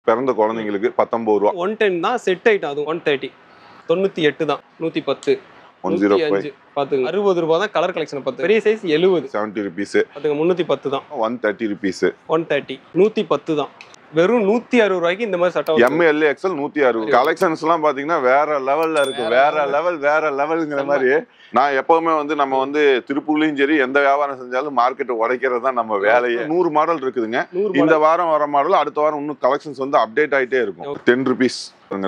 பிறந்த குழந்தைங்களுக்கு 19 ரூபா. 110 தான் செட் ஐட்டம். அது 130 98 தான் 110 105 பாத்துங்க. 60 ரூபாய் தான் கலர் கலெக்ஷன். பார்த்து பெரிய சைஸ் 70 70 rupees. பாத்துங்க 310 தான். 130 rupees. 130 110 தான். வெறும் 160 ரூபாய்க்கு இந்த மாதிரி சட்டை ML XL 160. கலெக்ஷன்ஸ் எல்லாம் பாத்தீங்கன்னா வேற லெவல்ல இருக்கு. வேற லெவல்ங்கிற மாதிரி. நான் எப்பவுமே வந்து நம்ம வந்து திருப்பூர்லயும் சரி எந்த வியாபாரம் செஞ்சாலும் மார்க்கெட்டை உடைக்கிறது தான் நம்ம வேலையே. 100 மாடல் இருக்குதுங்க. இந்த வாரம் வர மாடல் அடுத்த வாரம் இன்னும் கலெக்ஷன்ஸ் வந்து அப்டேட் ஆயிட்டே இருக்கும். 10 rupees,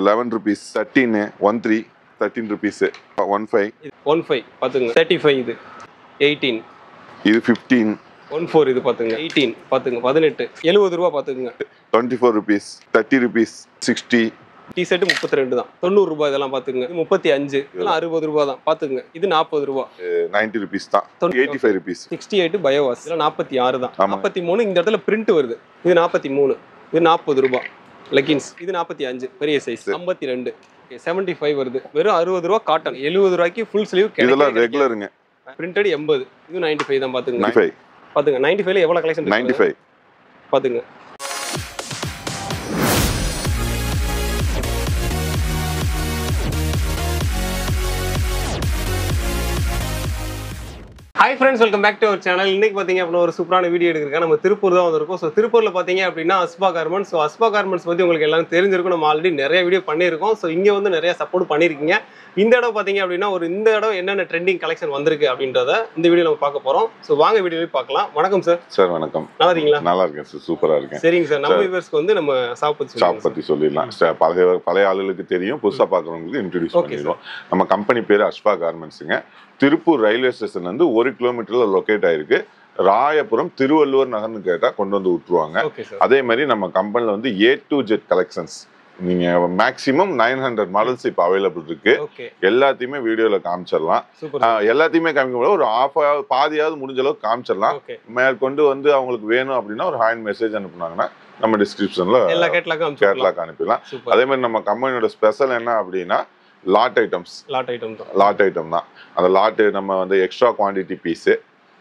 11 rupees, 13, 13, 13 rupees, 15 பாத்துங்க. 35 இது 18 இது 15 14 இது பாத்துங்க. 18 பாத்துங்க. 18 70 ரூபாய் பாத்துங்க. 24 rupees, 30 rupees, 60. டி-ஷர்ட் 32 தான். 90 ரூபாய் இதெல்லாம் பாத்துங்க. 35 இதெல்லாம் 60 ரூபாய் தான் பாத்துங்க. இது 40 ரூபாய். 90 rupees தான். 85 rupees. 68 பயோவாஸ். இதெல்லாம் 46 தான். 43 இந்த இடத்துல பிரிண்ட் வருது. இது 43. இது 40 ரூபாய். லெகின்ஸ் இது 45 பெரிய சைஸ். 52 75 வருது. வெறும் 60 ரூபாய் காட்டன். 70 ரூபாய்க்கு ஃபுல் ஸ்லீவ். இதெல்லாம் ரெகுலருங்க. பிரிண்டட் 80. இது 95 தான் பாத்துங்க. 95 பாத்துங்க. 95ல எவ்வளவு கலெக்ஷன் இருக்கு 95 பாத்துங்க. Hi friends, welcome back to our channel. இன்னைக்கு பார்த்தீங்க அப்படின்னா ஒரு சூப்பரான வீடியோ எடுக்கிறேன். நம்ம திருப்பூர் தான் வந்திருக்கோம். ஸோ திருப்பூரில் பார்த்தீங்க அப்படின்னா அஸ்பா கார்மெண்ட்ஸ். ஸோ அஸ்பா கார்மெண்ட்ஸ் பற்றி உங்களுக்கு எல்லாம் தெரிஞ்சிருக்கும். நம்ம ஆல்ரெடி நிறைய வீடியோ பண்ணியிருக்கோம். ஸோ இங்கே வந்து நிறைய சப்போர்ட் பண்ணியிருக்கீங்க. இந்த இடம் பார்த்தீங்க அப்படின்னா இந்த இடம் என்னென்ன ட்ரெண்டிங் கலெக்ஷன் வந்திருக்கு அப்படின்றத இந்த வீடியோ நம்ம பார்க்க போகிறோம். ஸோ வாங்க வீடியோவே பார்க்கலாம். வணக்கம் சார். சார் வணக்கம். நல்லா இருக்கீங்களா? நல்லா இருக்கேன் சார், சூப்பராக இருக்கேன். சரிங்க சார், நம்ம வியூவர்ஸ்க்கு வந்து நம்ம ஷாப் பற்றி சொல்லிடலாம். பழைய ஆளுகளுக்கு தெரியும், புதுசாக பார்க்குறவங்களுக்கு இன்ட்ரடியூஸ் பண்ணிடுவோம். நம்ம கம்பெனி பேர் அஸ்பா கார்மெண்ட்ஸுங்க. திருப்பூர் ரயில்வே ஸ்டேஷன்லேருந்து 1 கிலோமீட்டரில் லொக்கேட் ஆயிருக்கு. ராயபுரம் திருவள்ளுவர் நகர்னு கேட்டால் கொண்டு வந்து விட்டுருவாங்க. அதே மாதிரி நம்ம கம்பெனியில் வந்து A to Z கலெக்ஷன்ஸ் நீங்க மேக்ஸிமம் 900 மாடல்ஸ் இப்போ அவைலபிள் இருக்கு. எல்லாத்தையுமே வீடியோல காமிச்சிடலாம். எல்லாத்தையுமே காமிக்க முடியாது, ஒரு பாதியாவது முடிஞ்ச அளவுக்கு காமிச்சிடலாம். மேற்கொண்டு வந்து அவங்களுக்கு வேணும் அப்படின்னா ஒரு ஹேண்ட் மெசேஜ் அனுப்புனாங்கன்னா நம்ம டிஸ்கிரிப்ஷன்ல கேட்லாக் அனுப்பிடலாம். அதே மாதிரி நம்ம கம்பெனியோட ஸ்பெஷல் என்ன அப்படின்னா லாட் ஐட்டம் தான். அந்த லாட்டு நம்ம வந்து எக்ஸ்ட்ரா குவான்டிட்டி பீஸு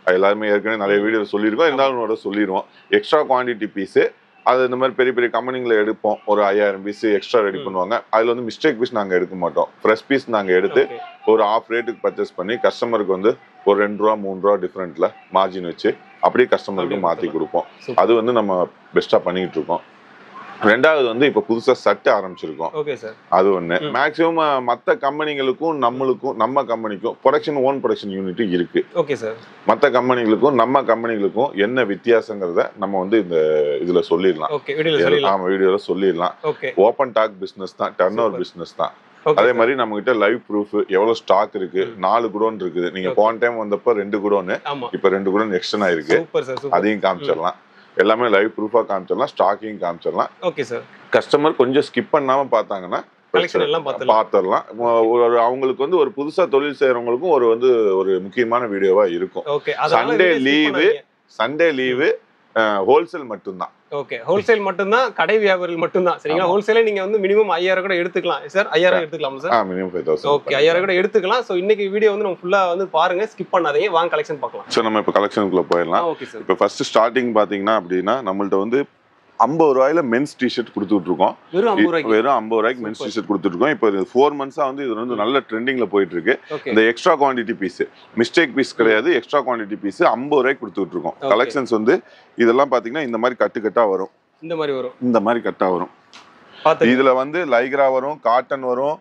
எல்லாருமே ஏற்கனவே நிறைய வீடியோ சொல்லியிருக்கோம். இருந்தாலும் சொல்லிடுவோம். எக்ஸ்ட்ரா குவான்டிட்டி பீஸு அது இந்த மாதிரி பெரிய பெரிய கம்பெனிகளை எடுப்போம். ஒரு 5000 பீஸ் எக்ஸ்ட்ரா ரெடி பண்ணுவாங்க. அதில் வந்து மிஸ்டேக் பீஸ் நாங்கள் எடுக்க மாட்டோம். ஃப்ரெஷ் பீஸ் நாங்கள் எடுத்து ஒரு ஆஃப் ரேட்டுக்கு பர்ச்சேஸ் பண்ணி கஸ்டமருக்கு வந்து ஒரு 2 ரூபா 3 ரூபா டிஃப்ரெண்ட்ல மார்ஜின் வச்சு அப்படியே கஸ்டமருக்கு மாற்றி கொடுப்போம். அது வந்து நம்ம பெஸ்ட்டாக பண்ணிக்கிட்டு இருக்கோம். ரெண்டாவது வந்து இப்போ புதுசாக சட்டை ஆரம்பிச்சிருக்கோம். அது ஒன்று. மேக்ஸிமம் மற்ற கம்பெனிகளுக்கும் நம்ம கம்பெனிக்கும் ஓன் ப்ரொடக்ஷன் யூனிட் இருக்கு. மற்ற கம்பெனிகளுக்கும் நம்ம கம்பெனிகளுக்கும் என்ன வித்தியாசங்கிறத நம்ம வந்து இந்த இதுல சொல்லிடலாம். வீடியோல சொல்லிடலாம். ஓப்பன் டாக் பிசினஸ் தான், டர்ன் ஓவர் பிசினஸ் தான். அதே மாதிரி நம்ம கிட்ட லைவ் ப்ரூஃப் எவ்வளவு ஸ்டாக் இருக்கு. 4 குடோன் இருக்குது. நீங்க போன டைம் வந்தப்ப 2 குடோன், இப்ப 2 குடோன் எக்ஸ்டன் ஆயிருக்கு. அதையும் காமிச்சிடலாம். எல்லாமே லைவ் ப்ரூஃபா காமிச்சிடலாம். ஸ்டாக்கிங் காமிச்சிடலாம். கஸ்டமர் கொஞ்சம் ஸ்கிப் பண்ணாம பார்த்தாங்கன்னா பாத்திரலாம். அவங்களுக்கு வந்து ஒரு புதுசா தொழில் செய்யறவங்களுக்கும் ஒரு முக்கியமான வீடியோவா இருக்கும். சண்டே லீவு ஹோல்சேல் மட்டும்தான். ஹோல்சேல் மட்டும்தான், கடை வியாபாரிகள் மட்டும்தான். சரிங்களா? ஹோல்சேல நீங்க வந்து மினிமம் 5000 கூட எடுத்துக்கலாம் சார். 5000 எடுத்துக்கலாம் சார். மினிமம் 5000. ஓகே, 5000 கூட எடுத்துக்கலாம். சோ இன்னைக்கு வீடியோ வந்து நம்ம ஃபுல்லா வந்து பாருங்க, ஸ்கிப் பண்ணாதீங்க. வாங்க கலெக்ஷன் பார்க்கலாம். சோ நம்ம இப்ப கலெக்ஷனுக்குள்ள போயிடலாம். இப்போ ஃபர்ஸ்ட் ஸ்டார்டிங் பாத்தீங்கன்னா அப்படின்னா நம்மள்ட்ட வந்து 50 ரூபாயில மென்ஸ் டிஷர்ட் கொடுத்துட்டு இருக்கோம். வெறும் 50 ரூபாய்க்கு மென்ஸ் டிஷர்ட் கொடுத்துட்டு இருக்கோம். இப்போ 4 மந்த்ஸா வந்து இது வந்து நல்ல ட்ரெண்டிங்ல போயிட்டு இருக்கு. இந்த extra quantity piece, mistake piece கிடையாது, எக்ஸ்ட்ரா குவான்டிட்டி பீஸ் 50 ரூபாய்க்கு கொடுத்துட்டு இருக்கோம். கலெக்ஷன்ஸ் வந்து இதெல்லாம் பாத்தீங்கன்னா இந்த மாதிரி கட்டா வரும். இந்த மாதிரி கட்டா வரும். இதுல வந்து லைக்ரா வரும், காட்டன் வரும்,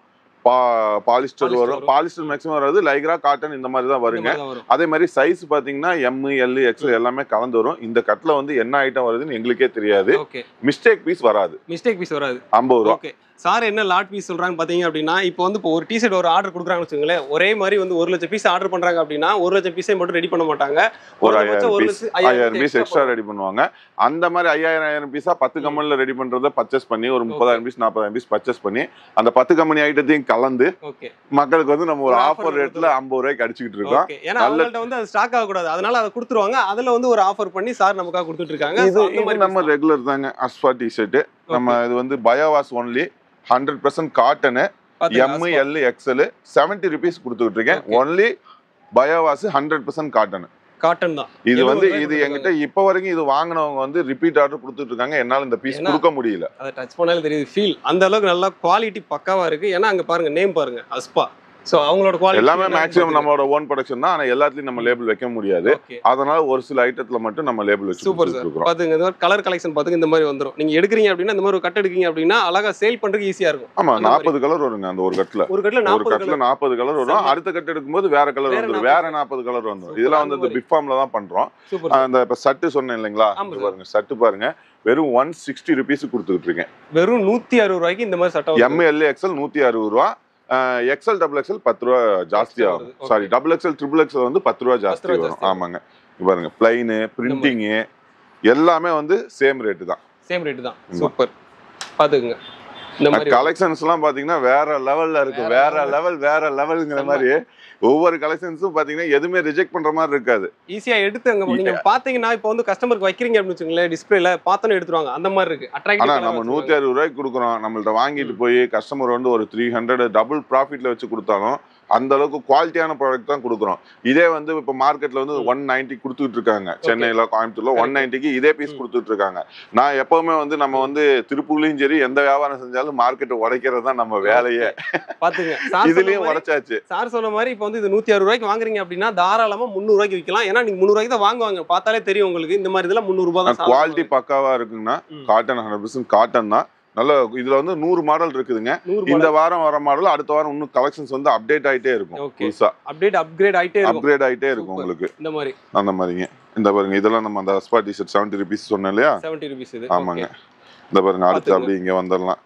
பாலிஸ்டர் வரும். பாலிஸ்டர் மேக்ஸிமம் வராது, லைக்ரா காட்டன் இந்த மாதிரி தான் வருங்க. அதே மாதிரி சைஸ் பாத்தீங்கன்னா ML XL எல்லாமே கலந்து வரும். இந்த கட்ல வந்து என்ன ஐட்டம் வருதுன்னு எங்களுக்கே தெரியாது. மிஸ்டேக் பீஸ் வராது. 50 ரூபா. சார் என்ன லாட் பீஸ் சொல்றாங்க பாத்தீங்க அப்படின்னா, இப்போ வந்து ஒரு டிஷர்ட் ஒரு ஆர்டர் கொடுக்குறாங்கன்னு வச்சுங்களேன். ஒரே மாதிரி வந்து 1 லட்சம் பீஸ் ஆர்டர் பண்றாங்க அப்படின்னா 1 லட்சம் பீஸை மட்டும் ரெடி பண்ண மாட்டாங்க. ஒரு 5000 பீஸ் எக்ஸ்ட்ரா ரெடி பண்ணுவாங்க. அந்த மாதிரி 5000 பீஸா 10 கம்பெனில ரெடி பண்றத பர்ச்சேஸ் பண்ணி ஒரு 30000 பீஸ் 40000 பீஸ் பர்ச்சேஸ் பண்ணி அந்த 10 கம்பெனி ஐட்டத்தையும் கலந்து மக்களுக்கு வந்து நம்ம ஒரு ஆஃபர் ரேட்ல 50 ரூபாய்க்கு அடிச்சுக்கிட்டு இருக்கோம். ஏன்னா அவங்கள்ட்ட வந்து அது ஸ்டாக் ஆக கூடாது, அதனால அதை கொடுத்துருவாங்க. அதுல வந்து ஒரு ஆஃபர் பண்ணி சார் நமக்காக கொடுத்துட்டு இருக்காங்க. இது நம்ம ரெகுலர் தாங்க. அஸ்பா டிஷர்ட் நம்ம இது வந்து பயோவாஸ் only 100% cotton, ML XL 70 rupees கொடுத்துட்டு இருக்கேன். Only பயோவாஸ் 100% cotton. காட்டன் தான். இது வந்து 70 இது என்கிட்ட இப்ப வரைக்கும் இது வாங்கினவங்க வந்து ரிப்பீட் ஆர்டர் கொடுத்துட்டு இருக்காங்க. என்னால இந்த பீஸ் ஏன்னா, கொடுக்க முடியல. அதை டச் பண்ணாலே தெரியுது ஃபீல். அந்த அளவுக்கு நல்லா குவாலிட்டி பக்காவா இருக்கு. ஏன்னா அங்க பாருங்க நேம் பாருங்க அஸ்பா. ஸோ அவங்களோட குவாலிட்டி எல்லாமே மேக்ஸிமம் நம்மளோட ஓன் ப்ரொடக்ஷன் தான். ஆனா எல்லாத்துலயும் நம்ம லேபிள் வைக்க முடியாது. ஓகே. அதனால ஒரு சில ஐட்டத்துல மட்டும் நம்ம லேபிள் வச்சு சூப்பர் சார். கொடுத்துருக்கோம். பாத்துங்க இந்த மாதிரி கலர் கலெக்ஷன் பாத்துங்க இந்த மாதிரி வந்துரும். நீங்க எடுக்கிறீங்க அப்படின்னா இந்த மாதிரி ஒரு கட் எடுக்கீங்க அப்படின்னா அழகா சேல் பண்றதுக்கு ஈஸியா இருக்கும். ஆமா, அந்த மாதிரி 40 கலர் வருங்க அந்த ஒரு கட்ல. ஒரு கட்ல ஒரு 40 கட்ல கலர். 40 கலர் வரும். செம்ம. அடுத்த கட் எடுக்கும்போது வேற கலர் வேற வந்துரும். 40 வேற 40 கலர் வந்துரும். சூப்பர். இதெல்லாம் அந்த வந்து மாதிரி பிக் ஃபார்ம்ல தான் பண்றோம். Super sir. அந்த இப்ப சட்டு சொன்னேன் இல்லைங்களா? ஆமா இது சார். பாருங்க சட்டு பாருங்க. வெறும் 160 ருபீஸ் கொடுத்துட்டு இருக்கேன். வெறும் 160 ரூபாய்க்கு இந்த மாதிரி சட்டை வருது. எம்எல் எக்ஸ்எல் 160 ரூபா. எக்ஸ்எல் டபுள் எக்ஸ்எல் 10 ரூபா ஜாஸ்தியா வருது. வரும். Okay. Sorry, double XL triple XL வந்து 10 ரூபா 10 ஜாஸ்தி ரூபா வரும். ஜாஸ்தி வரும். ஆமாங்க. இங்க பாருங்க பிளைனு பிரிண்டிங்கு எல்லாமே வந்து சேம் ரேட்டு தான். சேம் ரேட் தான். ஆமா. சூப்பர். பாத்துக்குங்க இந்த மாதிரி கலெக்ஷன்ஸ் எல்லாம் பாத்தீங்கன்னா வேற லெவல்ல இருக்கு. வேற லெவல்ங்கிற செம்ம. மாதிரி ஒவ்வொரு கலெக்ஷன்ஸும் பாத்தீங்கன்னா எதுவுமே ரிஜெக்ட் பண்ற மாதிரி இருக்காது. ஈஸியா எடுத்து அங்க நீங்க பாத்தீங்கன்னா இப்போ வந்து கஸ்டமருக்கு வைக்கிறீங்க அப்படின்னு வச்சுங்களேன், டிஸ்பிளேல பார்த்தோன்னே எடுத்துருவாங்க. அந்த மாதிரி இருக்கு. ஆனா அட்ராக்டிவ் நம்ம 160 ரூபாய்க்கு கொடுக்குறோம். நம்மள்ட்ட வாங்கிட்டு போய் கஸ்டமர் வந்து ஒரு 300 டபுள் ப்ராஃபிட்ல வச்சு கொடுத்தாலும் அந்த அளவுக்கு குவாலிட்டியான ப்ராடக்ட் தான் கொடுக்குறோம். இதே வந்து இப்ப மார்க்கெட்ல வந்து 190 கொடுத்துட்டு இருக்காங்க. சென்னையில கோயம்புத்தூர்ல 190க்கு இதே பீஸ் கொடுத்துட்டு இருக்காங்க. நான் எப்பவுமே வந்து நம்ம வந்து திருப்பூர்லயும் சரி எந்த வியாபாரம் செஞ்சாலும் மார்க்கெட்டை உடைக்கிறது தான் நம்ம வேலையே. பாத்துங்க இதுலயும் உடைச்சாச்சு. சார் சொன்ன மாதிரி இப்போ வந்து இது 160 ரூபாய்க்கு வாங்குறீங்க அப்படின்னா தாராளமா 300 ரூபாய்க்கு விற்கலாம். ஏன்னா நீங்க 300 ரூபாய்க்கு தான் வாங்குவாங்க. பார்த்தாலே தெரியும் உங்களுக்கு. இந்த மாதிரி இதெல்லாம் 300 ரூபாய் தான். குவாலிட்டி பக்காவா இருக்குங்கன்னா காட்டன் 100% காட்டன் தான். நல்ல இதுல வந்து 100 மாடல் இருக்குதுங்க. இந்த வாரம் வர மாடல் அடுத்த வாரம் இன்னும் கலெக்ஷன்ஸ் வந்து அப்டேட் ஆயிட்டே இருக்கும். புதுசா அப்கிரேட் ஆயிட்டே இருக்கும். அப்கிரேட் ஆயிட்டே இருக்கும் உங்களுக்கு. இந்த மாதிரி அந்த மாதிரிங்க. இந்த பாருங்க இதெல்லாம் நம்ம அந்த அஸ்பா டி-ஷர்ட் 70 ருபீஸ் சொன்னேன் இல்லையா? 70 ரூபீஸ் இது. ஆமாங்க. இந்த பாருங்க அடுத்து அப்படி இங்க வந்துடலாம்.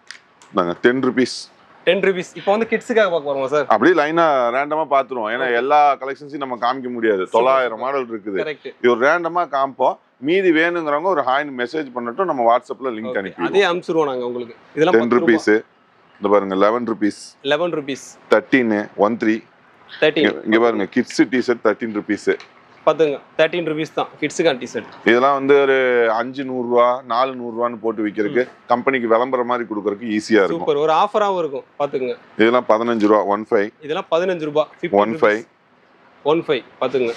நாங்க 10 ருபீஸ் 10 ரூபீஸ். இப்போ வந்து கிட்ஸுக்காக பார்க்க போறோமா சார்? அப்படியே லைனா ரேண்டமா பாத்துருவோம். ஏன்னா எல்லா கலெக்ஷன்ஸையும் நம்ம காமிக்க முடியாது. 900 மாடல் இருக்குது. கரெக்ட். இது ரேண்டமா காமிப்போம். மீதி வேணுங்கிறவங்க ஒரு ஹாய் மெசேஜ் பண்ணட்டும். நம்ம வாட்ஸ்அப்ல லிங்க் அனுப்பிடுவோம். அதே அனுப்பிச்சிருவோம் நாங்க உங்களுக்கு. இதெல்லாம் 10 ருபீஸ். இந்த பாருங்க 11 ருபீஸ் 11 ரூபீஸ் 13 13 13. இங்க பாருங்க கிட்ஸ் டி-ஷர்ட் 13 ருபீஸ். பாத்துங்க 13 ரூபீஸ் தான் கிட்ஸுக்கான டி-ஷர்ட். இதெல்லாம் வந்து ஒரு 500 ரூபா 400 ரூபான்னு போட்டு விக்கிறதுக்கு கம்பெனிக்கு விளம்பரம் மாதிரி கொடுக்கறதுக்கு ஈஸியா இருக்கும். சூப்பர். ஒரு ஆஃபராவும் இருக்கும். பாத்துங்க இதெல்லாம் 15 ரூபா 15. இதெல்லாம் 15 ரூபாய் 15 15 பாத்துங்க.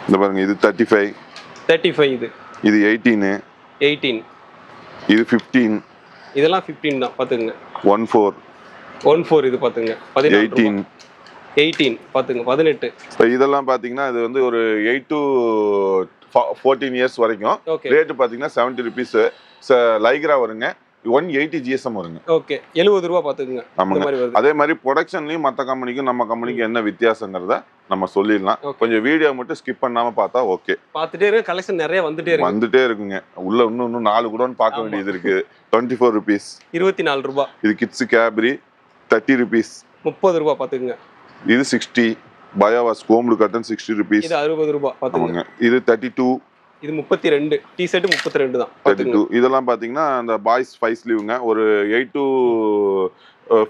இந்த பாருங்க இது 35. 35 இது. இது 18. 18 இது 15. இதெல்லாம் 15 தான். பாத்துங்க 14. 14 இது. பாத்துங்க 18. 18 பாத்துங்க 18. இப்போ இதெல்லாம் பாத்தீங்கன்னா இது வந்து ஒரு 8 to 14 இயர்ஸ் வரைக்கும். ஓகே. ரேட் பாத்தீங்கன்னா 70 ருபீஸ். லைக்ரா வருங்க. 180 GSM வருங்க. ஓகே 70 ரூபாய் பாத்துங்க. இந்த ஆமாங்க. மாதிரி வருது. அதே மாதிரி ப்ரொடக்ஷன்லயும் மத்த கம்பெனிக்கும் நம்ம கம்பெனிக்கு என்ன வித்தியாசங்கிறத நம்ம சொல்லிடலாம். Okay. கொஞ்சம் வீடியோ மட்டும் ஸ்கிப் பண்ணாம பார்த்தா ஓகே. பாத்துட்டே இருக்க கலெக்ஷன் நிறைய வந்துட்டே இருக்கு. வந்துட்டே இருக்குங்க. உள்ள இன்னும் 4 குடோன் பார்க்க வேண்டியது இருக்கு. 24 ருபீஸ். 24 ரூபாய். இது கிட்ஸ் கேப்ரி 30 ருபீஸ். 30 ரூபாய் பாத்துங்க. இது 60. பயோவாஸ் கோம்லு காட்டன் 60 ருபீஸ். இது 60 ரூபாய் பாத்துங்க. ஆமாங்க. இது 32. இது 32. டி-ஷர்ட் 32 தான். பாத்துங்க 32. இதெல்லாம் பாத்தீங்கன்னா அந்த பாய்ஸ் 5 ஸ்லீவ்ங்க. ஒரு 8 to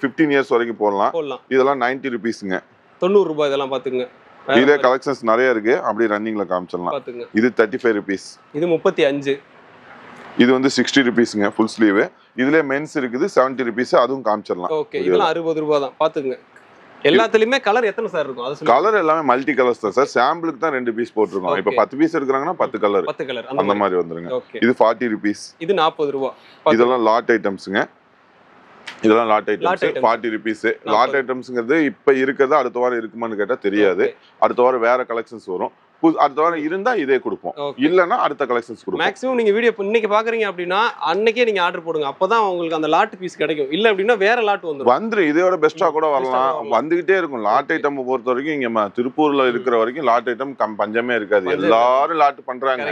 15 இயர்ஸ் வரைக்கும் போடலாம். போடலாம். இதெல்லாம் 90 ருபீஸ்ங்க. 90 ரூபாய் இதெல்லாம் பாத்துங்க. இதுல கலெக்ஷன்ஸ் நிறைய இருக்கு. அப்படியே ரன்னிங்ல காமிச்சிடலாம். பாத்துங்க. இது 35 ருபீஸ். இது 35. இது வந்து 60 ருபீஸ்ங்க ஃபுல் ஸ்லீவ். இதுல மென்ஸ் இருக்குது 70 ருபீஸ். அதுவும் காமிச்சிடலாம். ஓகே இதெல்லாம் 60 ரூபாய் தான். பாத்துங்க. எல்லாத்துலயுமே கலர் எத்தனை சார் இருக்கும்? அது சொல்லுங்க. கலர் எல்லாமே மல்டி கலர்ஸ் தான் சார். சாம்பிளுக்கு தான் 2 பீஸ் போட்டுருக்கோம். இப்ப 10 பீஸ் எடுக்கறாங்கன்னா 10 கலர். 10 கலர் அந்த மாதிரி வந்துருங்க. ஓகே. இது 40 ருபீஸ். இது 40 ரூபாய். இதெல்லாம் லாட் ஐட்டம்ஸ்ங்க. இதெல்லாம் லாட் ஐட்டம்ஸ் 40 ருபீஸ். லாட் ஐட்டம்ஸ்ங்கிறது இப்ப இருக்கிறது அடுத்த வாரம் இருக்குமான்னு கேட்டா தெரியாது. அடுத்த வாரம் வேற கலெக்ஷன்ஸ் வரும். அடுத்த வாரம் இருந்தா இதே கொடுப்போம். இல்லன்னா அடுத்த கலெக்ஷன்ஸ் கொடுப்போம். மேக்ஸிமம் நீங்க வீடியோ இன்னைக்கு பாக்குறீங்க அப்படின்னா அன்னைக்கே நீங்க ஆர்டர் போடுங்க. அப்பதான் உங்களுக்கு அந்த லாட் பீஸ் கிடைக்கும். இல்ல அப்படின்னா வேற லாட் வந்துரும். இதோட பெஸ்டா கூட வரலாம். வந்துகிட்டே இருக்கும். லாட் ஐட்டம் பொறுத்த வரைக்கும் இங்க திருப்பூர்ல இருக்கிற வரைக்கும் லாட் ஐட்டம் பஞ்சமே இருக்காது. எல்லாரும் லாட் பண்றாங்க.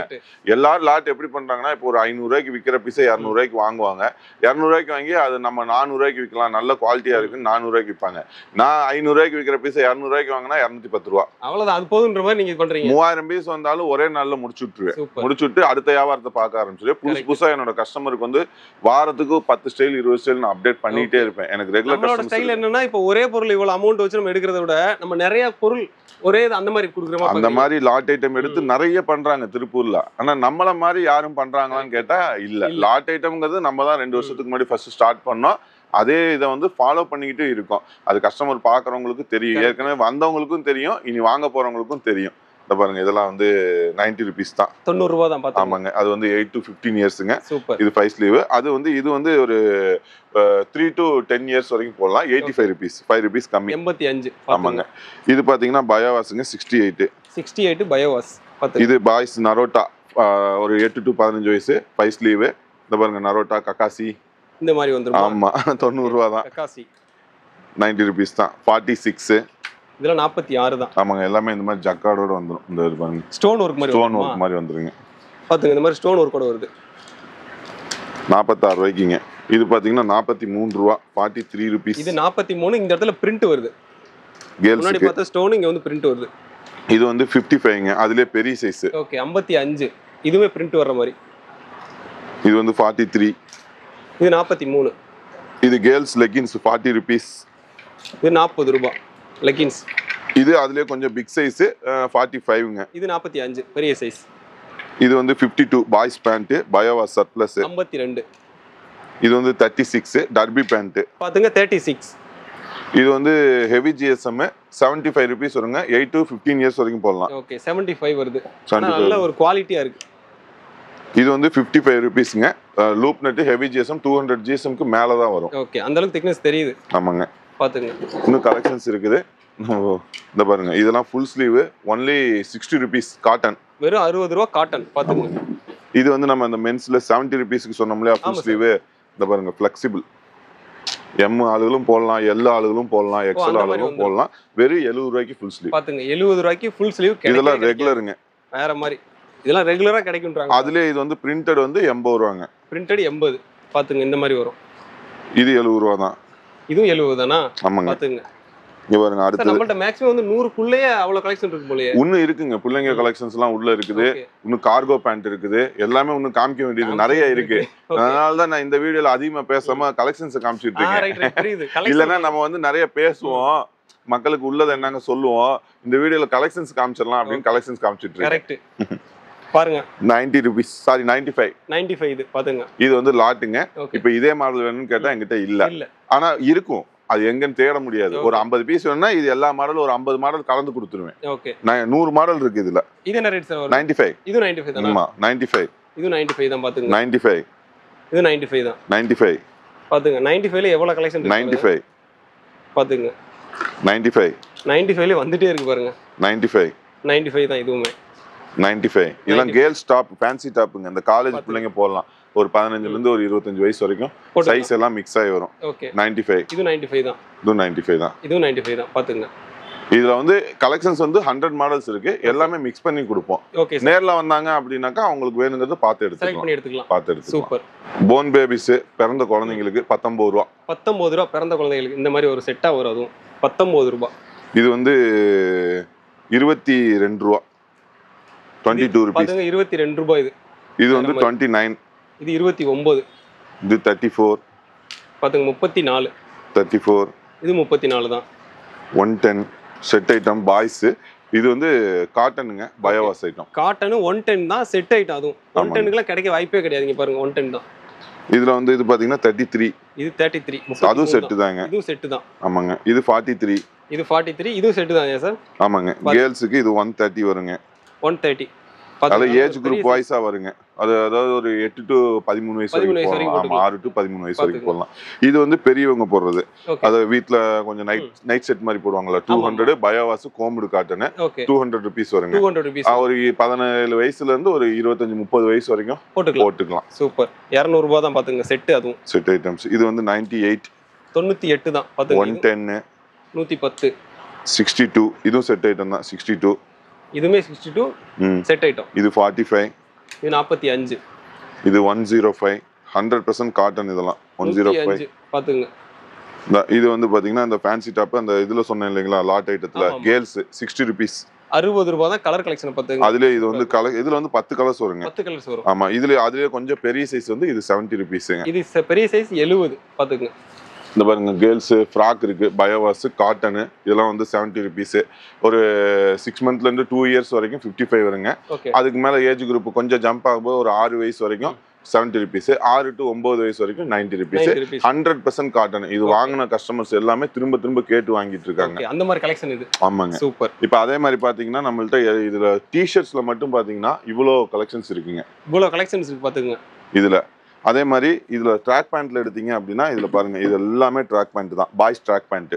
எல்லாரும் லாட் எப்படி பண்றாங்கன்னா இப்போ ஒரு 500 ரூபாய்க்கு விக்கிற பீஸ 200 ரூபாய்க்கு வாங்குவாங்க. 200 ரூபாய்க்கு வாங்கி அது நம்ம 400 ரூபாய்க்கு விற்கலாம். நல்ல குவாலிட்டியா இருக்கு 400 ரூபாய்க்கு விற்பாங்க. நான் 500 ரூபாய்க்கு விக்கிற பீஸ 200 ரூபாய்க்கு வாங்கினா 210 ரூபா. அவ்வளவுதான். அது போதுன்ற மாதிரி நீங்க பண்றீங்க. 3000 பீஸ் வந்தாலும் ஒரே நாள்ல முடிச்சுட்டுருவேன். முடிச்சுட்டு அடுத்த வியாபாரத்தை பார்க்க ஆரம்பிச்சிருவேன். புதுசா என்னோட கஸ்டமருக்கு வந்து வாரத்துக்கு 10 ஸ்டைல் 20 ஸ்டைல் நான் அப்டேட் பண்ணிட்டே இருப்பேன். எனக்கு ரெகுலர் கஸ்டமர் ஸ்டைல் என்னன்னா இப்போ ஒரே பொருள் இவ்வளவு அமௌண்ட் வச்சு நம்ம எடுக்கிறத விட நம்ம நிறைய பொருள் ஒரே அந்த மாதிரி குடுக்குறோம். அந்த மாதிரி லாட் ஐட்டம் எடுத்து நிறைய பண்றாங்க திருப்பூர்ல. ஆனா நம்மள மாதிரி யாரும் பண்றாங்களான்னு கேட்டா இல்ல. லாட் ஐட்டம்ங்கிறது நம்ம தான் 2 வருஷத்துக்கு முன்னாடி ஃபர்ஸ்ட் ஸ்டார்ட் பண்ணோம். அதே இதை வந்து ஃபாலோ பண்ணிக்கிட்டு இருக்கோம். அது கஸ்டமர் பாக்குறவங்களுக்கு தெரியும். ஏற்கனவே வந்தவங்களுக்கும் தெரியும். இனி வாங்க போறவங்களுக்கும் தெரியும். இந்த பாருங்க இதெல்லாம் வந்து 90 ருபீஸ் தான். 90 ரூபா தான் பாத்துங்க. ஆமாங்க. அது வந்து 8 to 15 இயர்ஸ்ங்க. சூப்பர். இது 5 ஸ்லீவ். இது வந்து ஒரு 3 to 10 இயர்ஸ் வரைக்கும் போடலாம். 85 ருபீஸ். 5 ருபீஸ் கம்மி. 85. ஆமாங்க. இது பாத்தீங்கன்னா பயோவாஸ்ங்க 68. 68 பயோவாஸ். இது பாய்ஸ் நரோட்டா ஒரு 8 to 15 வயசு 5 ஸ்லீவ். இந்த பாருங்க நரோட்டா கக்காசி இந்த மாதிரி வந்துரும். ஆமா 90 ரூபா தான். கக்காசி 90 ருபீஸ் தான். 46. இதெல்லாம் 46 தான். ஆமாங்க. எல்லாமே இந்த மாதிரி ஜக்கார்டோட வந்துரும். இந்த பாருங்க ஸ்டோன் ஒர்க் மாதிரி ஸ்டோன் ஒர்க் மாதிரி வந்துருங்க. பாத்துங்க இந்த மாதிரி ஸ்டோன் ஒர்க் கூட வருது. 46 ரூபாய்க்குங்க. இது பாத்தீங்கன்னா 43 ரூபா. 43 ருபீஸ். இது 43. இந்த இடத்துல பிரிண்ட் வருது. முன்னாடி கேர்ள்ஸ்க்கு பார்த்த ஸ்டோன் இங்க வந்து பிரிண்ட் வருது. இது வந்து 55ங்க. அதுலயே பெரிய சைஸ். ஓகே 55. இதுவே பிரிண்ட் வர்ற மாதிரி. இது வந்து 43. இது 43. இது கேர்ள்ஸ் லெகின்ஸ் 40 ருபீஸ். இது 40 ரூபாய் லெகின்ஸ். இது அதுலயே கொஞ்சம் பிக் சைஸ் 45ங்க. இது 45 பெரிய சைஸ். இது வந்து 52 பாய்ஸ் பேண்ட் பயோவா சர்ப்ளஸ். 52. இது வந்து 36 டர்பி பேண்ட். பாத்துங்க 36. இது வந்து ஹெவி ஜிஎஸ்எம் 75 ருபீஸ் வருங்க. 8 to 15 இயர்ஸ் வரைக்கும் போடலாம். ஓகே 75 வருது. 75. நல்ல ஒரு குவாலிட்டியா இருக்கு. இது வந்து 55 ருபீஸ்ங்க. லூப் நெட் ஹெவி ஜிஎஸ்எம் 200 ஜிஎஸ்எம்க்கு மேல தான் வரும். ஓகே அந்த அளவுக்கு திக்னஸ் தெரியுது. ஆமாங்க. பாத்துங்க இன்னும் கலெக்ஷன்ஸ் இருக்குது. இந்த பாருங்க இதெல்லாம் full sleeve only 60 rupees cotton. வெறும் 60 ரூபாய் காட்டன். பாத்துங்க இது வந்து நம்ம அந்த மென்ஸ்ல 70 ருபீஸ்க்கு சொன்னோம்ல ஃபுல் ஸ்லீவ். இந்த பாருங்க ஃபிளெக்சிபிள். எம் ஆளுகளும் போடலாம், எல் ஆளுகளும் போடலாம், எக்ஸ்எல் ஆளுகளும் போடலாம். வெறும் 70 ரூபாய்க்கு ஃபுல் ஸ்லீவ். பாத்துங்க 70 ரூபாய்க்கு ஃபுல் ஸ்லீவ். இதெல்லாம் ரெகுலருங்க. வேற மாதிரி இதெல்லாம் ரெகுலரா கிடைக்கும்ன்றாங்க. அதுலயே இது வந்து பிரிண்டட் வந்து 80 ரூபாங்க. பிரிண்டட் 80. பாத்துங்க இந்த மாதிரி வரும். இது 70 ரூபா தான். இதுவும் 70 தானா? ஆமாங்க. பாத்துங்க இங்க பாருங்க அடுத்து நம்மள்ட்ட மேக்ஸிமம் வந்து 100 குள்ளேயே அவ்வளவு கலெக்ஷன் இருக்கு போலயே. இன்னும் இருக்குங்க. பிள்ளைங்க கலெக்ஷன்ஸ் எல்லாம் உள்ள இருக்குது. இன்னும் கார்கோ பேண்ட் இருக்குது. எல்லாமே இன்னும் காமிக்க வேண்டியது நிறைய இருக்கு. அதனால தான் நான் இந்த வீடியோல அதிகமா பேசாம கலெக்ஷன்ஸ் காமிச்சிட்டு இருக்கேன். இல்லன்னா நம்ம வந்து நிறைய பேசுவோம், மக்களுக்கு உள்ளத என்னங்க சொல்லுவோம். இந்த வீடியோல கலெக்ஷன்ஸ் காமிச்சிடலாம் அப்படின்னு கலெக்ஷன்ஸ் காமிச்சிட்டு இருக்கேன். கரெக்ட். பாருங்க 90 ருபீஸ் சாரி 95 இது பாத்துங்க. இது வந்து லாட்டுங்க. இப்போ இதே மாடல் வேணும்னு கேட்டா என்கிட்ட இல்ல. ஆனா இருக்கும். அது எங்கன்னு தேட முடியாது. ஒரு 50 பீஸ் வேணும்னா இது எல்லா மாடலும் ஒரு 50 மாடல் கலந்து கொடுத்துருவேன். ஓகே. 100 மாடல் இருக்கு இதுல. இது என்ன ரேட் சார் வரும்? 95. இது 95 தானா? ஆமா 95. இது 95 தான் பாத்துங்க. 95. இது 95 தான். 95. பாத்துங்க 95 ல எவ்வளவு கலெக்ஷன் இருக்கு? 95. பாத்துங்க 95. 95 ல வந்துட்டே இருக்கு பாருங்க. 95. 95 தான் இதுவுமே. 95. இதெல்லாம் கேர்ள்ஸ் டாப் ஃபேன்சி டாப்புங்க. இந்த காலேஜ் பிள்ளைங்க போடலாம். ஒரு 15ல இருந்து ஒரு 25 வயசு வரைக்கும் சைஸ் எல்லாம் மிக்ஸ் ஆகி வரும். ஓகே 95. இது 95 தான். இது 95 தான். இது 95 தான். பாத்துங்க இதுல வந்து கலெக்ஷன்ஸ் வந்து 100 மாடல்ஸ் இருக்கு. எல்லாமே மிக்ஸ் பண்ணி கொடுப்போம். ஓகே. நேர்ல வந்தாங்க அப்படினாக்கா அவங்களுக்கு வேணுங்கிறத பார்த்து எடுத்துக்கலாம். பார்த்து எடுத்துக்கலாம். சூப்பர். போன் பேபிஸ் பிறந்த குழந்தைங்களுக்கு 19 ரூபா. 19 ரூபா பிறந்த குழந்தைகளுக்கு இந்த மாதிரி ஒரு செட்டா வரும். அதுவும் 19 ரூபா. இது வந்து 22 ரூபா. 22 rupees. பாருங்க 22 ரூபாய் இது. இது வந்து 29. இது 29. இது 34. பாருங்க 34. 34. இது 34 தான். 110 செட் ஐட்டம் பாய்ஸ். இது வந்து காட்டனுங்க பயோவாஸ் ஐட்டம். காட்டன் 110 தான் செட் ஐட்டம். அதுவும் 110க்குலாம் கிடைக்க வாய்ப்பே கிடையாது. இங்க பாருங்க 110 தான். இதுல வந்து இது பாத்தீங்கன்னா 33. இது 33. அதுவும் செட் தாங்க. இதுவும் செட் தான். ஆமாங்க. இது 43. இது 43. இதுவும் செட் தான் சார். ஆமாங்க. கேர்ள்ஸ்க்கு இது 130 வருங்க. 130. அத ஏஜ் குரூப் வைஸா வருங்க. அது அதாவது ஒரு 8 to 13 வயசு வரைக்கும். ஆமா 6 to 13 வயசு வரைக்கும் போடலாம். இது வந்து பெரியவங்க போடுறது. அது வீட்ல கொஞ்சம் நைட் செட் மாதிரி போடுவாங்கல. 200 பயோவாஸ் கோம்டு காட்டன் 200 rupees வருங்க. 200 rupees. ஒரு 17 வயசுல இருந்து ஒரு 25 30 வயசு வரைக்கும் போட்டுக்கலாம். சூப்பர். 200 ரூபாய் தான் பாத்துங்க செட். அதுவும் செட் ஐட்டம்ஸ். இது வந்து 98. 98 தான் பாத்துங்க. 110 110. 62. இதுவும் செட் ஐட்டம் தான். 62. இதுமே 62 செட் ஐட்டம். இது 45. இது 45. இது 105. 100% காட்டன். இதெல்லாம் 105 பாத்துங்க. இது வந்து பாத்தீங்கன்னா இந்த ஃபேன்சி டாப் அந்த இதுல சொன்னேன் இல்லைங்களா லாட் ஐட்டத்துல கேர்ள்ஸ் 60 rupees. 60 ரூபாய் தான் கலர் கலெக்ஷன் பாத்துங்க. அதுல இது வந்து கலர் இதுல வந்து 10 கலர்ஸ் வருங்க. 10 கலர்ஸ் வரும். ஆமா அதுலயே கொஞ்சம் பெரிய சைஸ் வந்து இது 70 rupeesங்க. இது பெரிய சைஸ் 70 பாத்துங்க. இந்த பாருங்க கேர்ள்ஸ் ஃப்ராக் இருக்கு பயோவாஸ் காட்டன். இதெல்லாம் வந்து 70 rupees. ஒரு 6 monthsல இருந்து 2 years வரைக்கும் 55 வருங்க. அதுக்கு மேல ஏஜ் குரூப் கொஞ்சம் ஜம்ப் ஆகும்போது ஒரு 6 வயசு வரைக்கும் 70 rupees. 6 to 9 வயசு வரைக்கும் 90 rupees. 100% காட்டன். இது வாங்கின கஸ்டமர்ஸ் எல்லாமே திரும்ப திரும்ப கேட்டு வாங்கிட்டு இருக்காங்க. அந்த மாதிரி கலெக்ஷன் இது. ஆமாங்க. சூப்பர். இப்போ அதே மாதிரி பாத்தீங்கன்னா நம்மள்ட்ட இதுல டி-ஷர்ட்ஸ்ல மட்டும் பாத்தீங்கன்னா இவ்வளோ கலெக்ஷன்ஸ் இருக்குங்க. இவ்வளோ கலெக்ஷன்ஸ் இருக்கு பாத்துங்க. இதுல அதே மாதிரி இதுல ட்ராக் பேண்ட்ல எடுத்தீங்க அப்படின்னா இதுல பாருங்க இது எல்லாமே ட்ராக் பேண்ட் தான். Boys track pant.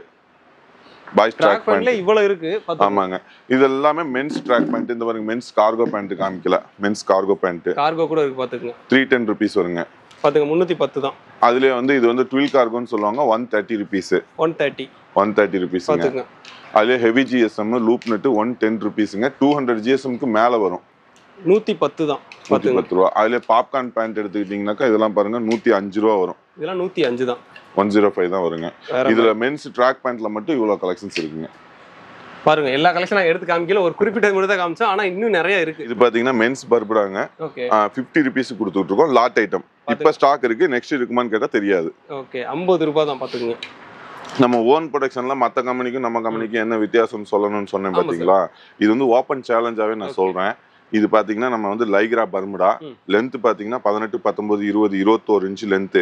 Boys track பேண்ட்ல இவ்வளவு இருக்கு. ஆமாங்க. இது எல்லாமே மென்ஸ் ட்ராக் பேண்ட். இந்த பாருங்க மென்ஸ் கார்கோ பேண்ட் காமிக்கல. Men's cargo pant. கார்கோ கூட இருக்கு பாத்துங்க. 310 rupees வருங்க. பாத்துங்க 310 தான். அதுலயே வந்து இது வந்து ட்வில் கார்கோன்னு சொல்லுவாங்க. 130 rupees. 130 rupees. பாத்துங்க. அதுலயே ஹெவி ஜிஎஸ்எம் லூப் நெட் 110 rupeesங்க. 200 GSMக்கு மேல வரும். 110 தான். 110 ரூபா. அதுல பாப்கார்ன் பேண்ட் எடுத்துக்கிட்டீங்கன்னாக்கா இதெல்லாம் பாருங்க 105 ரூபா வரும். இதெல்லாம் 105 தான். 105 தான் வருங்க. இதுல மென்ஸ் ட்ராக் பேண்ட்ல மட்டும் இவ்வளவு கலெக்ஷன்ஸ் இருக்குங்க. பாருங்க எல்லா கலெக்ஷனும் எடுத்து காமிக்கல, ஒரு குறிப்பிட்ட மட்டும் தான் காமிச்சோம். ஆனா இன்னும் நிறைய இருக்கு. இது பாத்தீங்கன்னா மென்ஸ் பர்படாங்க. 50 rupees கொடுத்துட்டு இருக்கோம். Lot item. இப்ப ஸ்டாக் இருக்கு. நெக்ஸ்ட் இருக்குமான்னு கேட்டா தெரியாது. ஓகே 50 ரூபாய் தான் பாத்துக்கங்க. நம்ம ஓன் ப்ரொடக்ஷன்ல மத்த கம்பெனிக்கும் நம்ம கம்பெனிக்கும் என்ன வித்தியாசம் சொல்லணும்னு சொன்னேன் பாத்தீங்களா? இது வந்து ஓப்பன் சேலஞ்சாவே நான் சொல்றேன். இது பாத்தீங்கன்னா நம்ம வந்து லைக்ரா பர்முடா லென்த் பாத்தீங்கன்னா 18, 19, 20, 21 inch length.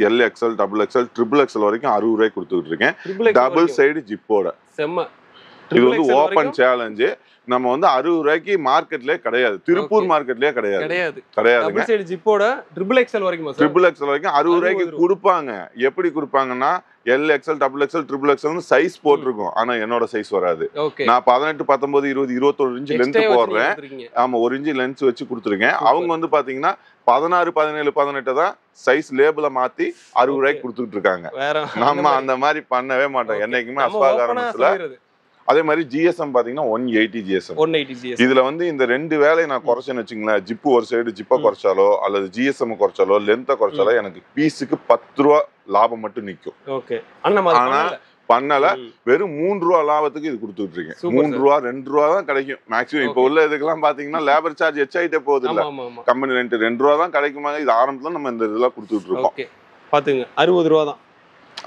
L XL, double XL, triple XL வரைக்கும் 60 ரூபாய்க்கு கொடுத்துட்டு இருக்கேன். டபுள் சைடு ஜிப்போட. செம்ம. இது வந்து ஓப்பன் சேலஞ்சு. நம்ம வந்து 60 ரூபாய்க்கு மார்க்கெட்லயே கிடையாது. திருப்பூர் மார்க்கெட்லயே கிடையாது. டபுள் சைடு ஜிப்போட ட்ரிபிள் எக்ஸ்எல் வரைக்கும் 60 ரூபாய்க்கு கொடுப்பாங்க. எப்படி கொடுப்பாங்கன்னா L XL, double XL, triple XL size போட்டிருக்கும். ஆனா என்னோட சைஸ் வராது. நான் 18, 19, 20, 21 இன்ச் லென்த் போடுறேன். ஆமா 1 இன்ச் லென்த் வச்சு கொடுத்துருக்கேன். அவங்க வந்து பாத்தீங்கன்னா 16, 17, 18 தான் சைஸ் லேபிள மாத்தி 60 ரூபாய்க்கு கொடுத்துட்டு இருக்காங்க. நம்ம அந்த மாதிரி பண்ணவே மாட்டோம் என்னைக்குமே. அஸ்பா கார்மெண்ட்ஸ்ல அதே மாதிரி ஜிஎஸ்எம் பாத்தீங்கன்னா 180 GSM. இதுல வந்து இந்த ரெண்டு வேலையை நான் குறைச்சேன்னு வச்சுங்களேன். ஜிப்பு ஒரு சைடு ஜிப்பை குறைச்சாலோ அல்லது ஜிஎஸ்எம் குறைச்சாலோ லென்த்தை குறைச்சாலோ எனக்கு பீஸுக்கு 10 ரூபா லாபம் மட்டும் நிக்கும். ஆனா பண்ணல. வெறும் 3 ரூபா லாபத்துக்கு இது கொடுத்துட்டு இருக்கேன். 3 ரூபா 2 ரூபா தான் கிடைக்கும் மேக்ஸிமம். இப்ப உள்ள இதுக்கெல்லாம் பாத்தீங்கன்னா லேபர் சார்ஜ் எச்சாயிட்டே போகுது இல்ல. கம்பெனி ரெண்ட் 2 ரூபா தான் கிடைக்குமா. இது ஆரம்பத்துல நம்ம இந்த இதெல்லாம் கொடுத்துட்டு இருக்கோம். பாத்துங்க 60 ரூபா தான்.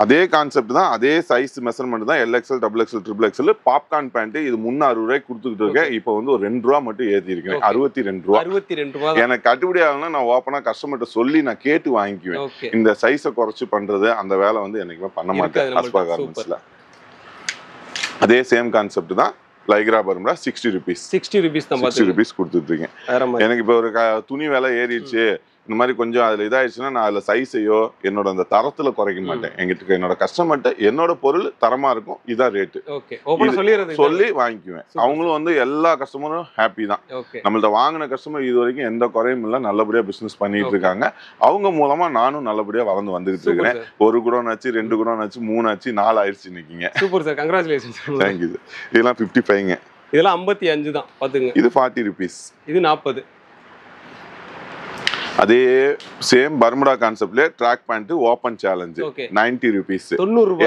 அதே கான்செப்ட் தான். அதே சைஸ் மெஷர்மெண்ட் தான். L XL, double XL, triple XL. Popcorn pant இது 60 ரூபாய்க்கு கொடுத்துட்டு இருக்கேன். இப்போ வந்து ஒரு 2 ரூபா மட்டும் ஏத்தி இருக்கேன். 62 ரூபா. எனக்கு கட்டுப்படி ஆகணும்னா நான் ஓப்பனா கஸ்டமர்கிட்ட சொல்லி நான் கேட்டு வாங்கிக்குவேன். இந்த சைஸை குறைச்சு பண்றது அந்த வேலை வந்து என்னைக்குமே பண்ண மாட்டேன் அஸ்பா கார்மெண்ட்ஸ்ல. அதே சேம் கான்செப்ட் தான். Lycra Bermuda 60 rupees. 60 rupees கொடுத்துட்டு இருக்கேன். எனக்கு இப்போ ஒரு துணி விலை ஏறிடுச்சு இந்த மாதிரி கொஞ்சம் அதுல இதாயிடுச்சுன்னா நான் அதுல சைஸையோ என்னோட அந்த தரத்துல குறைக்க மாட்டேன். எங்கிட்ட என்னோட கஸ்டமர்கிட்ட என்னோட பொருள் தரமா இருக்கும், இதான் ரேட்டு சொல்லி வாங்கிக்குவேன். அவங்களும் வந்து எல்லா கஸ்டமரும் ஹாப்பி தான். நம்மள்ட்ட வாங்கின கஸ்டமர் இது வரைக்கும் எந்த குறையும் இல்லை, நல்லபடியா பிசினஸ் பண்ணிட்டு இருக்காங்க. அவங்க மூலமா நானும் நல்லபடியா வளர்ந்து வந்துகிட்டு இருக்கிறேன். 1 குடோன் ஆச்சு, 2 குடோன் ஆச்சு, 3 ஆச்சு, 4 ஆயிடுச்சு நிக்கீங்க. Super sir, congratulations. Thank you sir. இதெல்லாம் 55ங்க. இதெல்லாம் 55 தான் பாத்துங்க. இது 40 rupees. இது 40. அதே சேம் பர்முடா கான்செப்ட்ல track pant open challenge 90 rupees.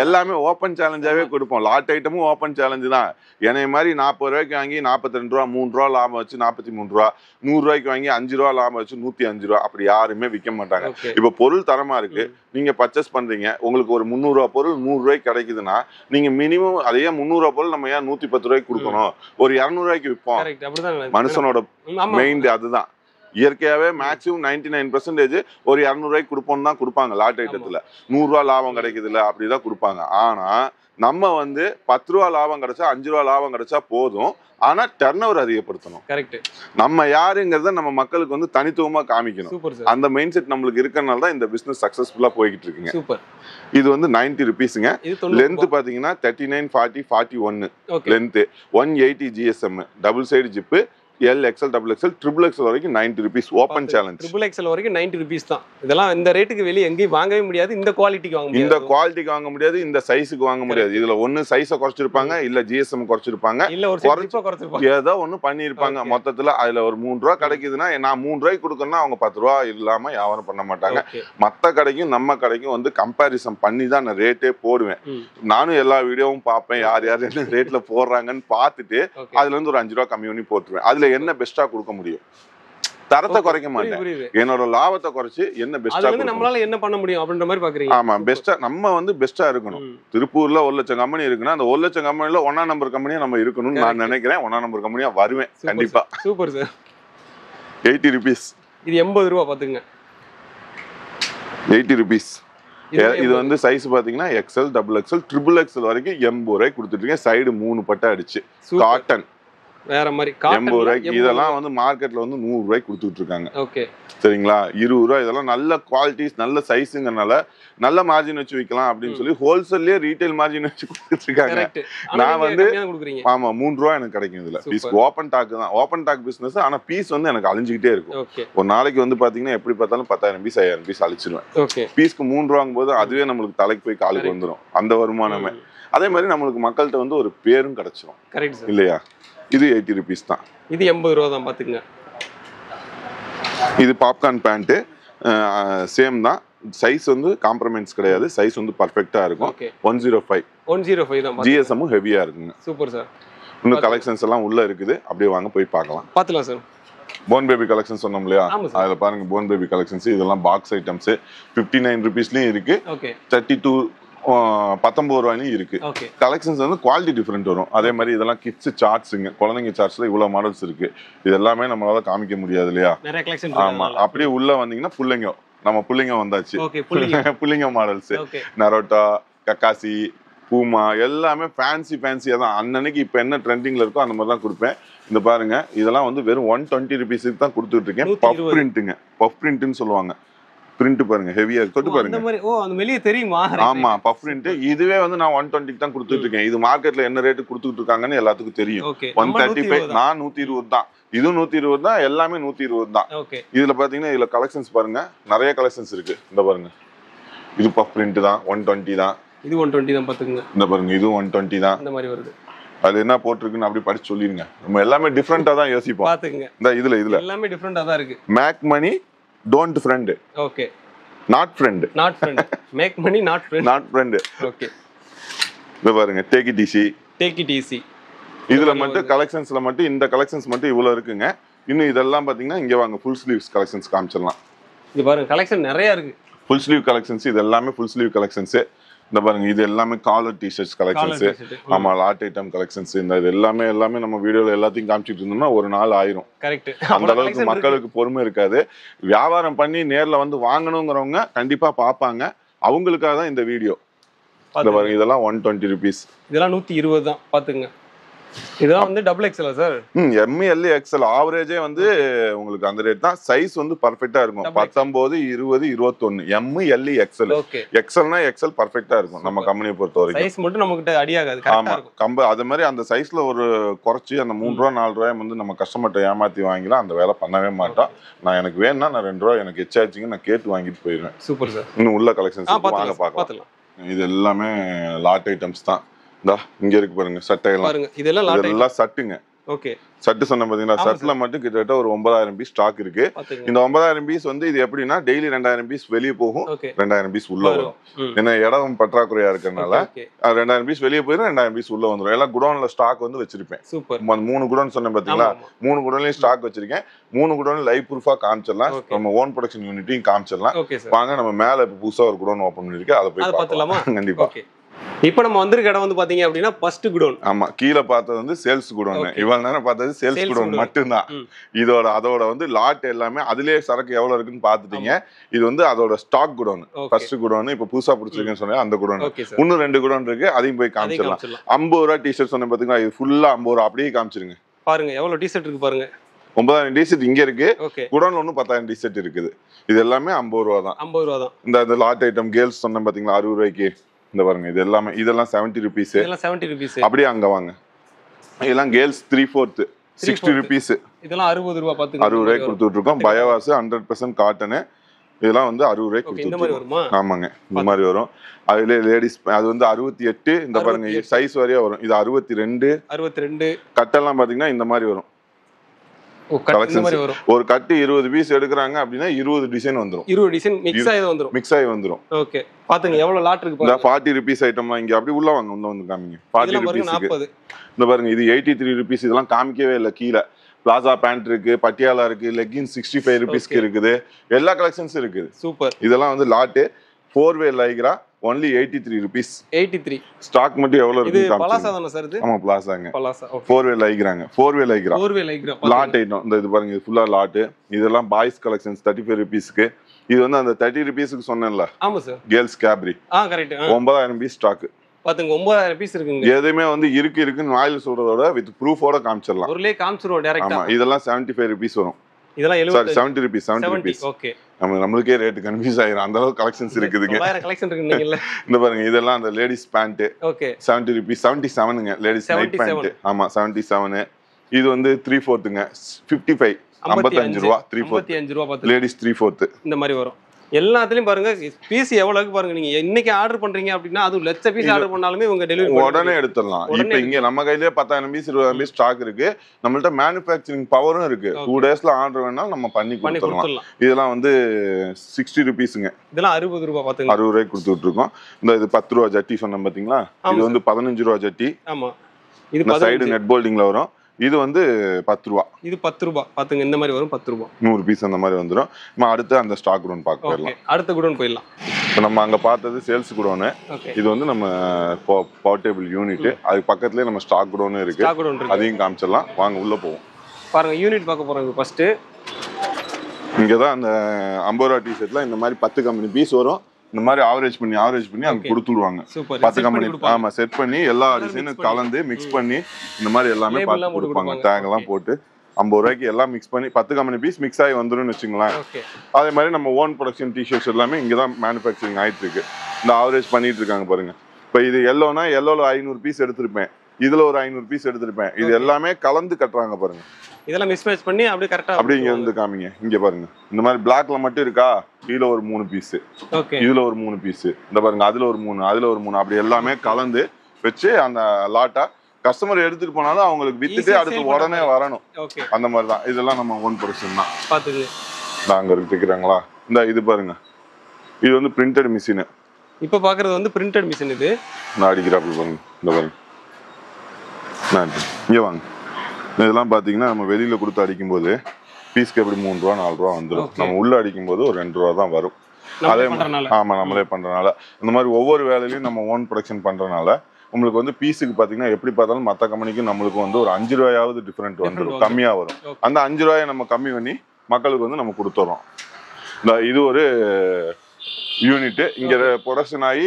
எல்லாமே ஓபன் சேலஞ்சாவே கொடுப்போம். லாட் ஐட்டமும் ஓபன் சேலஞ்சு தான். என்னை மாதிரி 40 ரூபாய்க்கு வாங்கி 42 ரூபா, 3 ரூபா லாபம் வச்சு 43 ரூபா, 100 ரூபாய்க்கு வாங்கி 5 ரூபா லாபம் வச்சு 105 ரூபா, அப்படி யாருமே விற்க மாட்டாங்க. இப்ப பொருள் தரமா இருக்கு, நீங்க பர்ச்சேஸ் பண்றீங்க, உங்களுக்கு ஒரு 300 ரூபா பொருள் 100 ரூபாய்க்கு கிடைக்குதுன்னா நீங்க மினிமம் அதே 300 ரூபா பொருள் நம்ம ஏன் 110 ரூபாய்க்கு கொடுக்கணும், ஒரு 200 ரூபாய்க்கு விற்போம். மனுஷனோட மெயின் அதுதான். இயற்கையாவே மேக்ஸிமம் 99% ஒரு 200 ரூபாய்க்கு கொடுப்போம்னு தான் கொடுப்பாங்க. லாட் ஐட்டத்துல 100 ரூபா லாபம் கிடைக்குது இல்ல, அப்படிதான் கொடுப்பாங்க. ஆனா நம்ம வந்து 10 ரூபா லாபம் கிடைச்சா, 5 ரூபா லாபம் கிடைச்சா போதும். ஆனா டர்ன் ஓவர் அதிகப்படுத்தணும். நம்ம யாருங்கிறத நம்ம மக்களுக்கு வந்து தனித்துவமா காமிக்கணும். அந்த மைண்ட் செட் நம்மளுக்கு இருக்கறனால தான் இந்த பிசினஸ் சக்சஸ்ஃபுல்லா போய்கிட்டு இருக்குங்க. இது வந்து 90 rupeesங்க. லென்த் பாத்தீங்கன்னா 39, 40, 41 length. 180 GSM, double side zip, L XL, double XL, triple XL வரைக்கும் 90 rupees open challenge. Triple XL வரைக்கும் 90 rupees தான். இதெல்லாம் இந்த ரேட்டுக்கு வெளிய எங்கேயும் வாங்கவே முடியாது. இந்த குவாலிட்டிக்கு வாங்க முடியாது. இந்த குவாலிட்டிக்கு வாங்க முடியாது, இந்த சைஸ்க்கு வாங்க முடியாது. இதுல ஒன்னு சைஸை குறைச்சிருப்பாங்க, இல்ல ஜிஎஸ்எம் குறைச்சிருப்பாங்க, இல்ல ஒரு குறைச்சிருப்பாங்க, ஏதோ ஒன்னு பண்ணிருப்பாங்க. மொத்தத்துல அதுல ஒரு 3 ரூபா கிடைக்குதுன்னா நான் 3 ரூபாய்க்கு கொடுக்கணும்னா அவங்க 10 ரூபா இல்லாம வியாபாரம் பண்ண மாட்டாங்க. மத்த கடைக்கும் நம்ம கடைக்கும் வந்து கம்பேரிசன் பண்ணி தான் நான் ரேட்டே போடுவேன். நானும் எல்லா வீடியோவும் பார்ப்பேன், யார் யார் என்ன ரேட்ல போடுறாங்கன்னு பார்த்துட்டு அதுல இருந்து ஒரு 5 ரூபா கம்மி பண்ணி போட்டுருவேன். அதுல என்ன பெஸ்டா கொடுக்க முடியும், தரத்தை குறைக்க மாட்டேன், என்னோட லாபத்தை குறைச்சு என்ன பெஸ்டா நம்மளால என்ன பண்ண முடியும் அப்படின்ற மாதிரி பாக்குறீங்க. ஆமா, பெஸ்டா நம்ம வந்து பெஸ்டா இருக்கணும். திருப்பூர்ல 1 லட்சம் கம்பெனி இருக்குன்னா அந்த 1 லட்சம் கம்பெனில 1ஆம் நம்பர் கம்பெனியா நம்ம இருக்கணும்னு நான் நினைக்கிறேன். 1ஆம் நம்பர் கம்பெனியா வருவேன் கண்டிப்பா. Super sir. 80 rupees. இது 80 ரூபா பாத்துங்க. 80 rupees. இது வந்து சைஸ் பாத்தீங்கன்னா XL, XXL, XXL வரைக்கும் 80 ரூபாய்க்கு கொடுத்துட்டு சைடு 3 பட்டை அடிச்சு காட்டன் வேற மாதிரி 80 ரூபாய்க்கு. இதெல்லாம் வந்து மார்க்கெட்ல வந்து 100 ரூபாய்க்கு கொடுத்துட்டு இருக்காங்க. ஓகே சரிங்களா? 20 ரூபாய். இதெல்லாம் நல்ல குவாலிட்டிஸ் நல்ல சைஸுங்கனால நல்ல மார்ஜின் வச்சு விற்கலாம் அப்படின்னு சொல்லி ஹோல்சேல்லயே ரீட்டைல் மார்ஜின் வச்சு கொடுத்துட்டு இருக்காங்க. நான் வந்து ஆமா 3 ரூபாய் எனக்கு கிடைக்கும் இதுல. பீஸ் ஓப்பன் டாக் தான், ஓப்பன் டாக் பிசினஸ். ஆனா பீஸ் வந்து எனக்கு அழிஞ்சுக்கிட்டே இருக்கும். ஒரு நாளைக்கு வந்து பாத்தீங்கன்னா எப்படி பார்த்தாலும் 10,000 பீஸ் 5,000 பீஸ் அழிச்சிருவேன். பீஸ்க்கு 3 ரூபாங்கும் போது அதுவே நம்மளுக்கு தலைக்கு போய் காலுக்கு வந்துடும் அந்த வருமானமே. அதே மாதிரி நம்மளுக்கு மக்கள்கிட்ட வந்து ஒரு பேரும் கிடைச்சிரும் இல்லையா? இது 80 rupees தான். இது 80 ரூபா தான் பாத்துக்கங்க. இது பாப்கார்ன் பேண்ட் சேம் தான். சைஸ் வந்து காம்ப்ரமைஸ் கிடையாது. சைஸ் வந்து பர்ஃபெக்ட்டா இருக்கும். 105 தான். GSM ஹெவியா இருக்குங்க. Super sir. இன்னும் கலெக்ஷன்ஸ் எல்லாம் உள்ள இருக்குது. அப்படியே வாங்க போய் பார்க்கலாம். பாத்துலாம் சார். போன் பேபி கலெக்ஷன் சொன்னோம் இல்லையா? அதுல பாருங்க போன் பேபி கலெக்ஷன்ஸ். இதெல்லாம் பாக்ஸ் ஐட்டம்ஸ் 59 rupeesலயும் இருக்கு. 32 19 ரூபாயிலும் இருக்கு. கலெக்ஷன்ஸ் வந்து குவாலிட்டி டிஃபரெண்ட் வரும். அதே மாதிரி இதெல்லாம் கிட்ஸ் சார்ட்ஸுங்க. குழந்தைங்க சார்ட்ஸ்ல இவ்வளவு மாடல்ஸ் இருக்கு. இது எல்லாமே நம்மளால காமிக்க முடியாது இல்லையா? ஆமா. அப்படியே உள்ள வந்தீங்கன்னா புள்ளைங்க, நம்ம புள்ளைங்க வந்தாச்சு. புள்ளைங்க மாடல்ஸ் நரோட்டா, கக்காசி, பூமா எல்லாமே ஃபேன்சியா தான். அன்னன்னைக்கு இப்ப என்ன ட்ரெண்டிங்ல இருக்கோ அந்த மாதிரி தான் கொடுப்பேன். இந்த பாருங்க இதெல்லாம் வந்து வெறும் 120 rupeesக்கு தான் கொடுத்துட்டு இருக்கேன். பஃப் பிரிண்ட்டுங்க. பஃப் பிரிண்ட்னு சொல்லுவாங்க. பிரிண்ட் பாருங்க ஹெவியா இருக்கு. தொட்டு பாருங்க. அந்த வெளிய தெரியுமா? ஆமா பஃப் பிரிண்ட். இதுவே வந்து நான் 120 தான் கொடுத்துட்டு இருக்கேன். இது மார்க்கெட்ல என்ன ரேட் கொடுத்துட்டு இருக்காங்கன்னு எல்லாத்துக்கும் தெரியும். 135. நான் 120 தான். இது 120 தான். எல்லாமே 120 தான். இதுல பாத்தீங்கன்னா இதுல கலெக்ஷன்ஸ் பாருங்க நிறைய கலெக்ஷன்ஸ் இருக்கு. இந்த பாருங்க இது பஃப் பிரிண்ட் தான். 120 தான். இது 120 தான் பாத்துங்க. இந்த பாருங்க இது 120 தான். இந்த மாதிரி வருது. அது என்ன போட்டுருக்குன்னு அப்படி படிச்சு சொல்லிருங்க. நம்ம எல்லாமே டிஃபரெண்டா தான் யோசிப்போம். பாத்துங்க. இந்த இதுல எல்லாமே டிஃபரெண்டா தான் இருக்கு. Make money don't friend. Okay. Not friend. Make money not friend. Okay. இத பாருங்க டேக் இட் ஈஸி. இதுல மட்டும் கலெக்ஷன்ஸ்ல மட்டும் இந்த கலெக்ஷன்ஸ் மட்டும் இவ்வளவு இருக்குங்க. இன்னும் இதெல்லாம் பாத்தீங்கன்னா இங்க வாங்க ஃபுல் ஸ்லீவ்ஸ் கலெக்ஷன்ஸ் காமிச்சிடலாம். இங்க பாருங்க கலெக்ஷன் நிறைய இருக்கு. Full sleeve collections. இது எல்லாமே ஃபுல் ஸ்லீவ் கலெக்ஷன்ஸ். இந்த பாருங்க இது எல்லாமே காலர் டிஷர்ட்ஸ் கலெக்ஷன்ஸ். ஆமா லாட் ஐட்டம் கலெக்ஷன்ஸ். இந்த இது எல்லாமே நம்ம வீடியோல எல்லாத்தையும் காமிச்சிட்டு இருந்தோம்னா ஒரு நாள் ஆயிரும். கரெக்ட். அந்த அளவுக்கு மக்களுக்கு பொறுமை இருக்காது. வியாபாரம் பண்ணி நேர்ல வந்து வாங்கணுங்கிறவங்க கண்டிப்பா பாப்பாங்க. அவங்களுக்காக தான் இந்த வீடியோ. இந்த பாருங்க இதெல்லாம் 120 rupees. இதெல்லாம் 120 தான் பாத்துங்க. இதெல்லாம் வந்து double XL sir. ML XL ஆவரேஜே வந்து உங்களுக்கு அந்த ரேட் தான். சைஸ் வந்து பர்ஃபெக்ட்டா இருக்கும். 19 20 21 ML XL. XLனா XL பர்ஃபெக்ட்டா இருக்கும் நம்ம கம்பெனியை பொறுத்த வரைக்கும். சைஸ் மட்டும் நமக்கு அடியாகாது. கரெக்ட்டா இருக்கும். அதே மாதிரி அந்த சைஸ்ல ஒரு குறைச்சி அந்த 3 ரூபா 4 ரூபாய் வந்து நம்ம கஸ்டமர்ட்ட ஏமாத்தி வாங்கிலாம் அந்த வேலை பண்ணவே மாட்டோம். நான் எனக்கு வேணும்னா நான் 2 ரூபா எனக்கு எச்சாச்சுங்க நான் கேட்டு வாங்கிட்டு போயிடுவேன். Super sir. இன்னும் உள்ள கலெக்ஷன்ஸ் வாங்க பார்க்கலாம். இது எல்லாமே லாட் ஐட்டம்ஸ் தான். இங்க இருக்கு பாருங்க சட்டையெல்லாம் பாருங்க. இதெல்லாம் சட்டுங்க. ஓகே. சட்டு சொன்ன பாத்தீங்களா? சட்டுல மட்டும் கிட்டத்தட்ட ஒரு 9,000 பீஸ் ஸ்டாக் இருக்கு. இந்த 9,000 பீஸ் வந்து இது எப்படின்னா டெய்லி 2,000 பீஸ் வெளியே போகும், 2,000 பீஸ் உள்ள வரும். ஏன்னா இடம் பற்றாக்குறையா இருக்கறனால 2,000 பீஸ் வெளியே போயிடும், 2,000 பீஸ் உள்ள வந்துடும். எல்லாம் குடோன்ல ஸ்டாக் வந்து வச்சிருப்பேன். 3 குடோன் சொன்னேன் பாத்தீங்களா? 3 குடோன்லயும் ஸ்டாக் வச்சிருக்கேன். 3 குடோன் லைவ் ப்ரூஃபா காமிச்சிடலாம். நம்ம ஓன் ப்ரொடக்ஷன் யூனிட்டையும் காமிச்சிடலாம். வாங்க நம்ம மேல புதுசா ஒரு குடோன் ஓபன் பண்ணிருக்கு. அதை போய் பார்க்கலாமா? கண்டிப்பா. இப்போ நம்ம வந்திருக்க இடம் வந்து பாத்தீங்க அப்படின்னா ஃபர்ஸ்ட் குடோன். ஆமா கீழ பார்த்தது வந்து சேல்ஸ் குடோன். இவ்வளவு நேரம் பார்த்தது சேல்ஸ் குடோன் மட்டும்தான். அதோட வந்து லாட் எல்லாமே அதுலயே சரக்கு எவ்வளவு இருக்குன்னு பாத்துட்டீங்க. இது வந்து அதோட ஸ்டாக் குடோன். ஃபர்ஸ்ட் குடோன் இப்ப புதுசா பிடிச்சிருக்கேன்னு சொன்னேன் அந்த குடோன். இன்னும் 2 குடோன் இருக்கு, அதையும் போய் காமிச்சிடலாம். 50 ரூபா டிஷர்ட் சொன்னேன் பாத்தீங்களா? இது ஃபுல்லா 50 ரூபா. அப்படியே காமிச்சிருங்க. பாருங்க எவ்வளவு டிஷர்ட் இருக்கு பாருங்க. 9,000 டிஷர்ட் இங்க இருக்கு. குடோன்ல ஒன்னும் 10,000 டிஷர்ட் இருக்குது. இது எல்லாமே 50 ரூபா தான். 50 ரூபா தான். இந்த லாட் ஐட்டம் கேர்ள்ஸ் சொன்னேன் பாத்தீங்களா 60 ரூபாய்க்கு. இந்த பாருங்க இது எல்லாமே இதெல்லாம் 70 rupees. இதெல்லாம் 70 rupees. அப்படியே அங்க வாங்க. இதெல்லாம் கேர்ள்ஸ் 3/4 60 rupees. இதெல்லாம் 60 ரூபாய் பாத்துங்க. 60 ரூபாய்க்கு கொடுத்துட்டு இருக்கோம். பயோவாஸ் 100% காட்டன். இதெல்லாம் வந்து 60 ரூபாய்க்கு கொடுத்துட்டு இருக்கோம். ஆமாங்க இந்த மாதிரி வரும். அதுல லேடிஸ் அது வந்து 68. இந்த பாருங்க சைஸ் வரையா வரும். இது 62. கட்டெல்லாம் பாத்தீங்கன்னா இந்த மாதிரி வரும். ஒரு கட்டு 20 பீஸ் எடுக்கறாங்க அப்படின்னா 20 டிசைன் வந்துரும். 20 டிசைன் மிக்ஸ் ஆயி வந்துரும். ஓகே பாத்துங்க எவ்வளவு லாட் இருக்கு பாருங்க. 40 rupees ஐட்டம்லாம் இங்க அப்படி உள்ள வாங்க. வந்து காமிங்க. 40 rupees. இந்த பாருங்க இது 83 rupees. இதெல்லாம் காமிக்கவே இல்ல. கீழ பிளாசா பேண்ட் இருக்கு, பட்டியாலா இருக்கு, லெகின்ஸ் 65 rupeesக்கு இருக்குது. எல்லா கலெக்ஷன்ஸ் இருக்குது. சூப்பர். இதெல்லாம் வந்து lot 4-way lycra only 83 rupees. 83. Stock மட்டும் எவ்வளவு இருக்கு காமிங்க. பலாசா தான சார் இது? ஆமா பலாசாங்க. பலாசா. 4-way லைக்ராங்க. 4-way lycra. Lot item. இந்த இது பாருங்க இது ஃபுல்லா லாட். இதெல்லாம் பாய்ஸ் கலெக்ஷன்ஸ் 35 rupeesக்கு. இது வந்து அந்த 30 rupeesக்கு சொன்னேன்ல. ஆமா sir. Girls capri. Correct. 9000 piece stock. பாத்துங்க 9000 பீஸ் இருக்குங்க. எதுவுமே வந்து இருக்குன்னு வாயில சொல்றதோட வித் ப்ரூஃபோட காமிச்சிடலாம். ஒருலே காமிச்சிருவோம் டைரக்டா. ஆமா, இதெல்லாம் 75 rupees வரும். இதெல்லாம் 70 rupees. ஓகே. நம்மளுக்கே ரேட் கன்ஃபியூஸ் ஆயிரும். அந்த அளவுக்கு கலெக்ஷன்ஸ் இருக்குதுங்க. 1000 கலெக்ஷன் இருக்குன்னீங்கல்ல. இந்த பாருங்க, இதெல்லாம் அந்த லேடிஸ் பேண்ட். ஓகே. 70 rupees. 77ங்க லேடிஸ் நைட் பேண்ட். ஆமா 77. இது வந்து 3/4ங்க. 55 55 ரூபாய் 3/4. 55 ரூபாய் பாத்து. லேடிஸ் 3/4 இந்த மாதிரி வரும். எல்லாத்துலயும் பாருங்க பீஸ் எவ்வளவுக்கு பாருங்க. நீங்க இன்னைக்கு ஆர்டர் பண்றீங்க அப்படின்னா அது லட்ச பீஸ் ஆர்டர் பண்ணாலுமே உங்க டெலிவரி உடனே எடுத்துடலாம். இப்போ இங்க நம்ம கையிலேயே 10,000 பீஸ் 20,000 பீஸ் ஸ்டாக் இருக்கு. நம்மள்ட்ட மேனுஃபேக்சரிங் பவரும் இருக்கு. 2 டேஸ்ல ஆர்டர் வேணாலும் நம்ம பண்ணி கொடுத்துடலாம். இதெல்லாம் வந்து 60 rupeesங்க. இதெல்லாம் 60 ரூபாய் பாத்துங்க. 60 ரூபாய்க்கு கொடுத்துட்டு இருக்கோம். இந்த இது 10 ரூபாய் ஜட்டி சொன்னேன் பாத்தீங்களா, இது வந்து 15 ரூபாய் ஜட்டி. ஆமா, இது சைடு நெட் போல்டிங்ல வரும். இது வந்து 10 ரூபாய். இது 10 ரூபாய் பாத்துங்க. இந்த மாதிரி வரும் 10 ரூபாய். 100 பீஸ் அந்த மாதிரி வந்துரும். நம்ம அடுத்து அந்த ஸ்டாக் குடோன் பார்க்க போயிடலாம். அடுத்த குடோன் போயிடலாம். இப்போ நம்ம அங்க பார்த்தது சேல்ஸ் குடோன். இது வந்து நம்ம போர்ட்டபிள் யூனிட். அது பக்கத்துலயே நம்ம ஸ்டாக் குடோன் இருக்கு. அதையும் காமிச்சிடலாம். வாங்க உள்ள போவோம். பாருங்க யூனிட் பார்க்க போறோம். ஃபர்ஸ்ட் இங்க தான் அந்த 50 ரூபாய் டி-ஷர்ட்ல இந்த மாதிரி 10 கம்பெனி பீஸ் வரும். இந்த மாதிரி ஆவரேஜ் பண்ணி அங்க கொடுத்துடுவாங்க. 10 கம்பெனி ஆமா செட் பண்ணி எல்லா டிசைனும் கலந்து மிக்ஸ் பண்ணி இந்த மாதிரி எல்லாமே பார்த்து கொடுப்பாங்க. டேக் எல்லாம் போட்டு 50 ரூபாய்க்கு எல்லாம் மிக்ஸ் பண்ணி 10 கம்பெனி பீஸ் மிக்ஸ் ஆகி வந்துரும்னு வச்சுங்களேன். அதே மாதிரி நம்ம ஓன் ப்ரொடக்ஷன் டி-ஷர்ட்ஸ் எல்லாமே இங்க தான் மேனுஃபேக்சரிங் ஆயிட்டு இருக்கு. இந்த ஆவரேஜ் பண்ணிட்டு இருக்காங்க பாருங்க. இப்போ இது எல்லோனா எல்லோல 500 பீஸ் எடுத்திருப்பேன். இதுல ஒரு 500 பீஸ் எடுத்திருப்பேன். இது எல்லாமே கலந்து கட்டுறாங்க பாருங்க. இதெல்லாம் மிக்ஸ் மேட்ச் பண்ணி அப்படியே கரெக்ட்டா அப்படியே இங்க வந்து காமிங்க. இங்க பாருங்க, இந்த மாதிரி பிளாக்ல மட்டும் இருக்கா, கீழ ஒரு 3 பீஸ், இதுல ஒரு 3 பீஸ், இந்த பாருங்க அதுல ஒரு 3, அதுல ஒரு 3, அப்படி எல்லாமே கலந்து வச்சு அந்த லாட்டா கஸ்டமர் எடுத்துட்டு போனாலும் அவங்களுக்கு வித்துட்டு அடுத்து உடனே வரணும். அந்த மாதிரி தான். இதெல்லாம் நம்ம ஓன் ப்ரொடக்ஷன் தான். பாத்துங்க நாங்க இருக்கிறாங்களா. இந்த இது பாருங்க, இது வந்து பிரிண்டட் மிஷின். இப்ப பாக்குறது வந்து பிரிண்டட் மிஷின். இது நான் அடிக்கிறாப்புல பாருங்க. இந்த பாருங்க, இங்க வாங்க. இதெல்லாம் பாத்தீங்கன்னா நம்ம வெளியில கொடுத்து அடிக்கும் போது பீஸ்க்கு எப்படி 3 ரூபா 4 ரூபா வந்துடும். நம்ம உள்ள அடிக்கும் போது ஒரு 2 ரூபா தான் வரும். அதே ஆமா, நம்மளே பண்றதுனால இந்த மாதிரி ஒவ்வொரு வேலையிலையும் நம்ம ஓன் ப்ரொடக்ஷன் பண்றதுனால உங்களுக்கு வந்து பீஸுக்கு பாத்தீங்கன்னா எப்படி பார்த்தாலும் மற்ற கம்பெனிக்கு நம்மளுக்கு வந்து ஒரு 5 ரூபாயாவது டிஃபரெண்ட் வந்துடும், கம்மியா வரும். அந்த 5 ரூபாயை நம்ம கம்மி பண்ணி மக்களுக்கு வந்து நம்ம கொடுத்துறோம். இது ஒரு யூனிட். இங்க ப்ரொடக்ஷன் ஆகி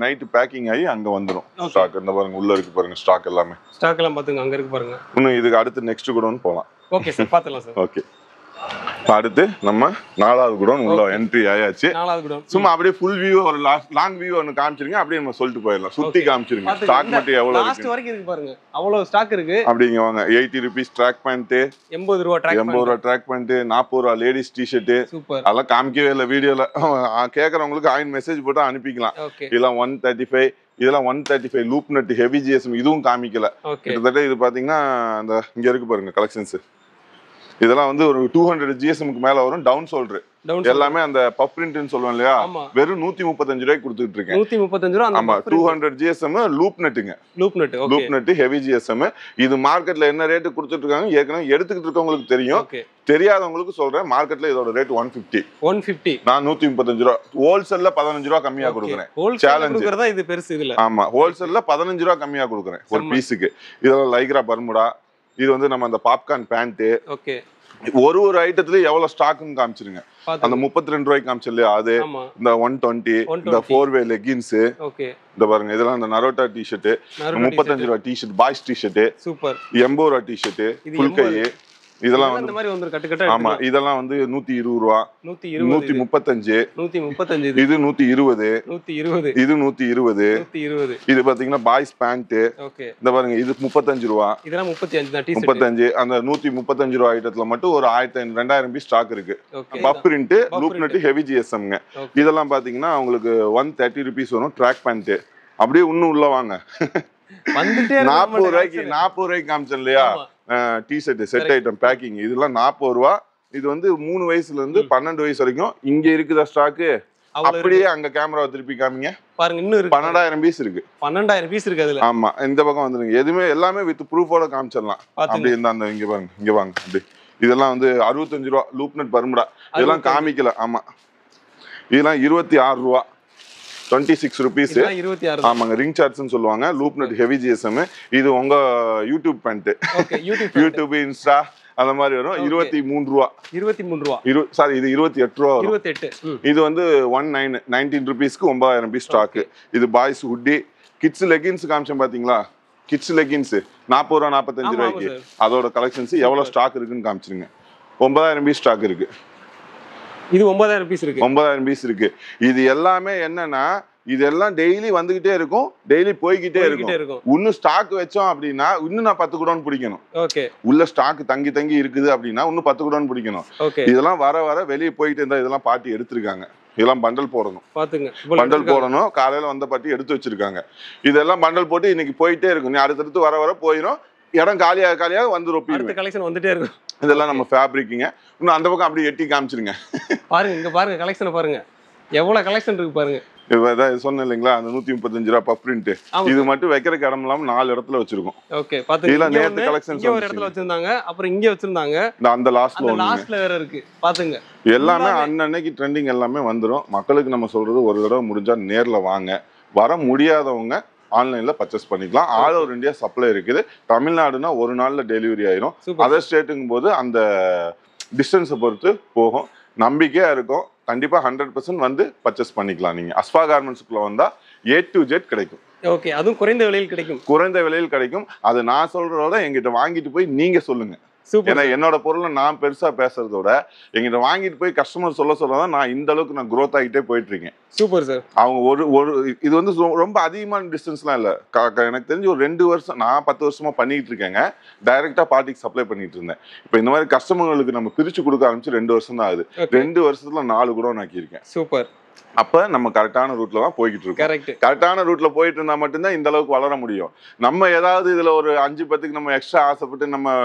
நைட் பேக்கிங் ஆகி அங்க வந்துரும் ஸ்டாக். இந்த பாருங்க உள்ள இருக்கு பாருங்க ஸ்டாக் எல்லாமே. ஸ்டாக் எல்லாம் பாத்துங்க அங்க இருக்கு பாருங்க. இன்னும் இதுக்கு அடுத்து நெக்ஸ்ட் குடோன் போலாம். ஓகே சார், பாத்துலாம் சார். ஓகே, அடுத்து நம்ம 4வது குடோன் உள்ள என்ட்ரி ஆயாச்சு. 4வது குடோன் சும்மா அப்படியே ஃபுல் வியூ ஒரு லாங் வியூ ஒன்னு காமிச்சிருங்க. அப்படியே நம்ம சொல்லிட்டு போயிடலாம். சுத்தி காமிச்சிருங்க. ஸ்டாக் மட்டும் எவ்வளவு இருக்கு லாஸ்ட் வரைக்கும் இருக்கு பாருங்க. அவ்வளவு ஸ்டாக் இருக்கு. அப்படிங்க வாங்க. 80 rupees ட்ராக் பேண்ட், 80 ரூபாய் ட்ராக் பேண்ட், 80 ரூபாய் ட்ராக் பேண்ட், 40 ரூபாய் லேடிஸ் டி-ஷர்ட். சூப்பர். அதெல்லாம் காமிக்கவே இல்ல வீடியோல. கேக்குறவங்களுக்கு ஆயின் மெசேஜ் போட்டு அனுப்பிக்கலாம். இதெல்லாம் 135, இதெல்லாம் 135 லூப் நட் ஹெவி ஜிஎஸ்எம். இதுவும் காமிக்கல. கிட்டத்தட்ட இது பாத்தீங்கன்னா அந்த இங்க இருக்கு பாருங்க கலெக்ஷன்ஸ். இதெல்லாம் வந்து ஒரு 200 ஜிஎஸ்எம்க்கு மேல வரும். டவுன் சோல்டர் எல்லாமே அந்த பப் பிரிண்ட்னு சொல்லுவோம் இல்லையா, வெறும் 135 ரூபாய்க்கு கொடுத்துட்டு இருக்கேன். 135 ரூபாய். ஆமா, 200 ஜிஎஸ்எம் லூப் நட்டுங்க. Loop knit heavy GSM. இது மார்க்கெட்ல என்ன ரேட் கொடுத்துட்டு இருக்காங்க ஏற்கனவே எடுத்துக்கிட்டு இருக்கவங்களுக்கு தெரியும். தெரியாதவங்களுக்கு சொல்றேன், மார்க்கெட்ல இதோட ரேட் 150. நான் 135 ரூபாய். ஹோல்சேல்ல 15 ரூபாய் கம்மியா கொடுக்குறேன். சேலஞ்ச் இது பெருசு இதுல. ஆமா, ஹோல்சேல்ல 15 ரூபாய் கம்மியா கொடுக்குறேன் ஒரு பீஸுக்கு. இதெல்லாம் லைக்ரா பர்முடா. இது வந்து நம்ம அந்த பாப்கார்ன் பேண்ட். ஓகே, ஒரு ஐட்டத்துல எவ்வளவு ஸ்டாக்னு காமிச்சிருங்க. அந்த 32 ரூபாய்க்கு காமிச்சு இல்லையா, அது இந்த 120, இந்த 4-வே லெகின்ஸ். ஓகே, இந்த பாருங்க இதெல்லாம் இந்த நரோட்டா டி-ஷர்ட், 35 ரூபாய் டி-ஷர்ட், பாய்ஸ் டி-ஷர்ட். சூப்பர். 80 ரூபாய் டி-ஷர்ட் ஃபுல் கை. இதெல்லாம் வந்து இந்த மாதிரி வந்து கட்டு கட்ட. ஆமா, இதெல்லாம் வந்து 120 ரூபாய், 135, 135. இது 120, 120. இது 120, 120. இது பாத்தீங்கன்னா பாய்ஸ் பேண்ட். ஓகே, இந்த பாருங்க இது 35 ரூபாய். இதெல்லாம் 35 தான் டி-ஷர்ட். 35. அந்த 135 ரூபாய் ஐட்டத்துல மட்டும் ஒரு 1500 பீஸ் ஸ்டாக் இருக்கு. Puff print, loop knit heavy ஜிஎஸ்எம்ங்க. இதெல்லாம் பாத்தீங்கன்னா உங்களுக்கு 130 rupees வரும். Track pant. அப்படியே இன்னும் உள்ள வாங்க. வந்துட்டே 40 ரூபாய்க்கு காமிச்சேன் இல்லையா டி-ஷர்ட் செட் ஐட்டம் பேக்கிங். இதெல்லாம் 40 ரூபாய். இது வந்து 3 வயசுல இருந்து 12 வயசு வரைக்கும் இங்க இருக்குதா ஸ்டாக். அப்படியே அங்க கேமராவை திருப்பி காமிங்க பாருங்க. இன்னும் இருக்கு. 12000 பீஸ் இருக்கு. 12000 பீஸ் இருக்கு அதுல. ஆமா, இந்த பக்கம் வந்துருங்க. எதுவுமே எல்லாமே வித் ப்ரூஃபோட காமிச்சிடலாம். அப்படி இருந்தா அந்த இங்க பாருங்க, இங்க வாங்க. அப்படி இதெல்லாம் வந்து 65 ரூபாய் லூப் நட் பர்முடா. இதெல்லாம் காமிக்கல. ஆமா, இதெல்லாம் 26 ரூபாய், 26 rupees. ஆமாங்க, ரிங் சார்ட்ஸ்னு சொல்லுவாங்க. Loop knit heavy GSM. இது உங்க யூடியூப் பேண்ட். யூடியூப், இன்ஸ்டா அந்த மாதிரி வரும். 23 ரூபா. 23 ரூபா. சாரி, இது 28 ரூபா வரும். 28. இது வந்து 19 ரூபீஸ்க்கு 9000 பீஸ் ஸ்டாக். இது பாய்ஸ் ஹுட்டி. கிட்ஸ் லெகின்ஸ் காமிச்சேன் பாத்தீங்களா? கிட்ஸ் லெகின்ஸ் 40 ரூபா 45 ரூபாய்க்கு. அதோட கலெக்ஷன்ஸ் எவ்வளவு ஸ்டாக் இருக்குன்னு காமிச்சிருங்க. 9000 பீஸ் ஸ்டாக் இருக்கு. இது 9000 பீஸ் இருக்கு. 9000 பீஸ் இருக்கு. இது எல்லாமே என்னன்னா இதெல்லாம் டெய்லி வந்துகிட்டே இருக்கும், டெய்லி போய்கிட்டே இருக்கும். இன்னும் ஸ்டாக் வச்சோம் அப்படின்னா இன்னும் நான் 10 குடோன் பிடிக்கணும். உள்ள ஸ்டாக் தங்கி தங்கி இருக்குது அப்படின்னா இன்னும் 10 குடோன் பிடிக்கணும். இதெல்லாம் வர வர வெளியே போயிட்டு இருந்தா இதெல்லாம் பாட்டி எடுத்திருக்காங்க. இதெல்லாம் பண்டல் போடணும். பண்டல் போடணும். காலையில வந்த பாட்டி எடுத்து வச்சிருக்காங்க. இதெல்லாம் பண்டல் போட்டு இன்னைக்கு போயிட்டே இருக்கும். நீ அடுத்தடுத்து வர வர போயிடும். இடம் காலியாக வந்து கலெக்ஷன் வந்துட்டே இருக்கும். இதெல்லாம் நம்ம ஃபேப்ரிக்குங்க. இன்னும் அந்த பக்கம் அப்படியே எட்டி காமிச்சிருங்க. பாருங்க, இங்க பாருங்க கலெக்ஷனை பாருங்க. எவ்வளவு கலெக்ஷன் இருக்கு பாருங்க. சொன்னேன் இல்லைங்களா, அந்த 135 ரூபா பஃப் பிரிண்ட். இது மட்டும் வைக்கிறதுக்கு இடம் இல்லாம 4 இடத்துல வச்சிருக்கோம். ஓகே, பாத்துங்க. நேத்து கலெக்ஷன்ஸ் ஒரு இடத்துல வச்சிருந்தாங்க, அப்புறம் இங்க வச்சிருந்தாங்க. அந்த லாஸ்ட்ல வேற இருக்கு பாத்துங்க. எல்லாமே அன்னன்னைக்கு ட்ரெண்டிங் எல்லாமே வந்துரும். மக்களுக்கு நம்ம சொல்றது ஒரு தடவை முடிஞ்சா நேர்ல வாங்க. வர முடியாதவங்க ஆன்லைன்ல பர்ச்சேஸ் பண்ணிக்கலாம். ஆல் ஓவர் இந்தியா சப்ளை இருக்குது. தமிழ்நாடுனா ஒரு நாள்ல டெலிவரி ஆயிரும். அதர் ஸ்டேட்டுங்கும் போது அந்த டிஸ்டன்ஸை பொறுத்து போகும். நம்பிக்கையா இருக்கும். கண்டிப்பா 100% வந்து பர்ச்சேஸ் பண்ணிக்கலாம். நீங்க அஸ்பா கார்மெண்ட்ஸ்க்குள்ள வந்தா A to Z கிடைக்கும். ஓகே, அதுவும் குறைந்த விலையில் கிடைக்கும். குறைந்த விலையில் கிடைக்கும். அது நான் சொல்றதோட எங்கிட்ட வாங்கிட்டு போய் நீங்க சொல்லுங்க. ஏன்னா என்னோட பொருளை நான் பெருசா பேசுறதோட எங்கிட்ட வாங்கிட்டு போய் கஸ்டமர் சொல்லதான் நான் இந்த அளவுக்கு நான் growth ஆகிட்டே போயிட்டு இருக்கேன். Super sir. அவங்க ஒரு இது வந்து ரொம்ப அதிகமான டிஸ்டன்ஸ்லாம் இல்லை. எனக்கு தெரிஞ்சு ஒரு 2 வருஷம், நான் 10 வருஷமா பண்ணிட்டு இருக்கேங்க. டைரக்டா பார்ட்டிக்கு சப்ளை பண்ணிட்டு இருந்தேன். இப்போ இந்த மாதிரி கஸ்டமர்களுக்கு நம்ம பிரிச்சு கொடுக்க ஆரம்பிச்சு 2 வருஷம் தான் ஆகுது. 2 வருஷத்துல 4 குடோன் ஆக்கியிருக்கேன். சூப்பர். அப்ப நம்ம கரெக்டான ரூட்ல தான் போய்கிட்டு இருக்கோம். கரெக்டான ரூட்ல போயிட்டு இருந்தா மட்டும்தான் இந்த அளவுக்கு வளர முடியும். நம்ம ஏதாவது இதுல ஒரு 5-10க்கு நம்ம எக்ஸ்ட்ரா ஆசைப்பட்டு நம்ம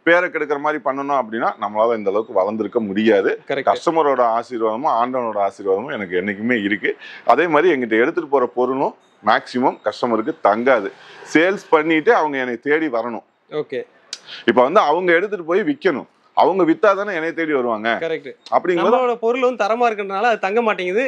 பேரை கெடுக்கிற மாதிரி பண்ணணும் அப்படின்னா நம்மளால இந்த அளவுக்கு வளர்ந்துருக்க முடியாது. கஸ்டமரோட ஆசீர்வாதமும் ஆண்டவனோட ஆசீர்வாதமும் எனக்கு என்னைக்குமே இருக்கு. அதே மாதிரி எங்கிட்ட எடுத்துட்டு போற பொருளும் மேக்சிமம் கஸ்டமருக்கு தங்காது. சேல்ஸ் பண்ணிட்டு அவங்க என்னை தேடி வரணும். ஓகே, இப்ப வந்து அவங்க எடுத்துட்டு போய் விற்கணும். அவங்க வித்தா தானே என்னை தேடி வருவாங்க. அப்படிங்கிற பொருள் வந்து தரமா இருக்கிறதுனால அது தங்க மாட்டேங்குது,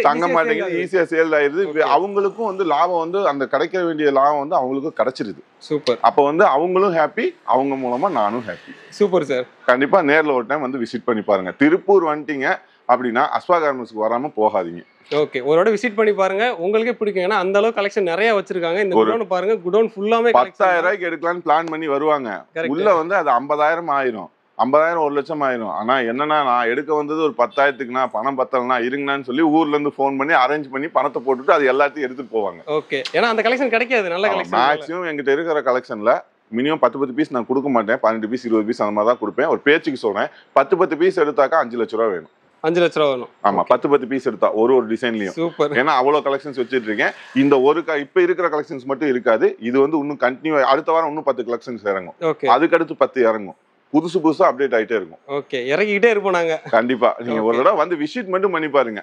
ஈஸியா சேல் ஆயிருது. அவங்களுக்கும் வந்து லாபம் வந்து அந்த கிடைக்க வேண்டிய லாபம் வந்து அவங்களுக்கும் கிடைச்சிருது. சூப்பர். அப்ப வந்து அவங்களும் ஹாப்பி, அவங்க மூலமா நானும் ஹாப்பி. Super sir. கண்டிப்பா நேர்ல ஒரு டைம் வந்து விசிட் பண்ணி பாருங்க. திருப்பூர் வந்துட்டீங்க அப்படின்னா அஸ்பா கார்மெண்ட்ஸ்க்கு வராம போகாதீங்க. ஓகே, ஒருவோட விசிட் பண்ணி பாருங்க, உங்களுக்கே பிடிக்கும். ஏன்னா அந்த அளவுக்கு கலெக்ஷன் நிறைய வச்சிருக்காங்க. இந்த குடோன் பாருங்க, குடோன் ஃபுல்லாமே 10,000 ரூபாய்க்கு எடுக்கலாம்னு பிளான் பண்ணி வருவாங்க. உள்ள வந்து அது 50,000 ஆயிரும், 50,000 1 லட்சம் ஆயிரும். ஆனா என்னன்னா நான் எடுக்க வந்தது ஒரு 10,000க்குனா பணம் பத்தலனா இருங்கன்னு சொல்லி ஊர்ல இருந்து போன் பண்ணி அரேஞ்ச் பண்ணி பணத்தை போட்டுட்டு அது எல்லாத்தையும் எடுத்துட்டு போவாங்க. ஓகே, ஏன்னா அந்த கலெக்ஷன் கிடைக்காது. நல்ல கலெக்ஷன் மேக்ஸிமம் எங்கிட்ட இருக்கிற கலெக்ஷன்ல மினிமம் 10 பீஸ் நான் கொடுக்க மாட்டேன். 12 பீஸ் 20 பீஸ் அந்த மாதிரி தான் கொடுப்பேன். ஒரு பேச்சுக்கு சொல்றேன். 10 பீஸ் எடுத்தாக்கா 5 லட்சம் ரூபா வேணும். 5 லட்சம் ரூபா வேணும். ஆமா, 10 பீஸ் எடுத்தா ஒரு டிசைன்லயும். சூப்பர். ஏன்னா அவ்வளவு கலெக்ஷன்ஸ் வச்சிட்டு இருக்கேன். இந்த ஒரு இப்ப இருக்கிற கலெக்ஷன்ஸ் மட்டும் இருக்காது. இது வந்து இன்னும் கண்டினியூ அடுத்த வாரம் இன்னும் 10 கலெக்ஷன்ஸ் இறங்கும். அதுக்கு அடுத்து 10 இறங்கும். புதுசா அப்டேட் ஆயிட்டே இருக்கும். ஓகே, இறங்கிட்டே இருப்போம் நாங்க. கண்டிப்பா நீங்க ஒரு தடவை வந்து விசிட் மட்டும் பண்ணி பாருங்க.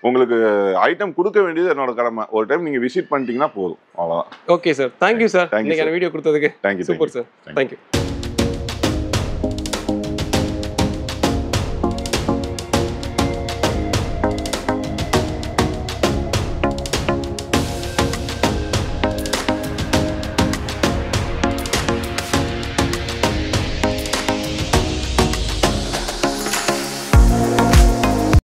உங்களுக்கு ஐட்டம் கொடுக்க வேண்டியது என்னோட கடமை. ஒரு டைம் நீங்க விசிட் பண்ணிட்டீங்கன்னா போதும். அவ்வளவுதான். Okay sir, thank you sir. இன்னைக்கு வீடியோ கொடுத்ததுக்கு. தேங்க்யூ. Super sir, thank you.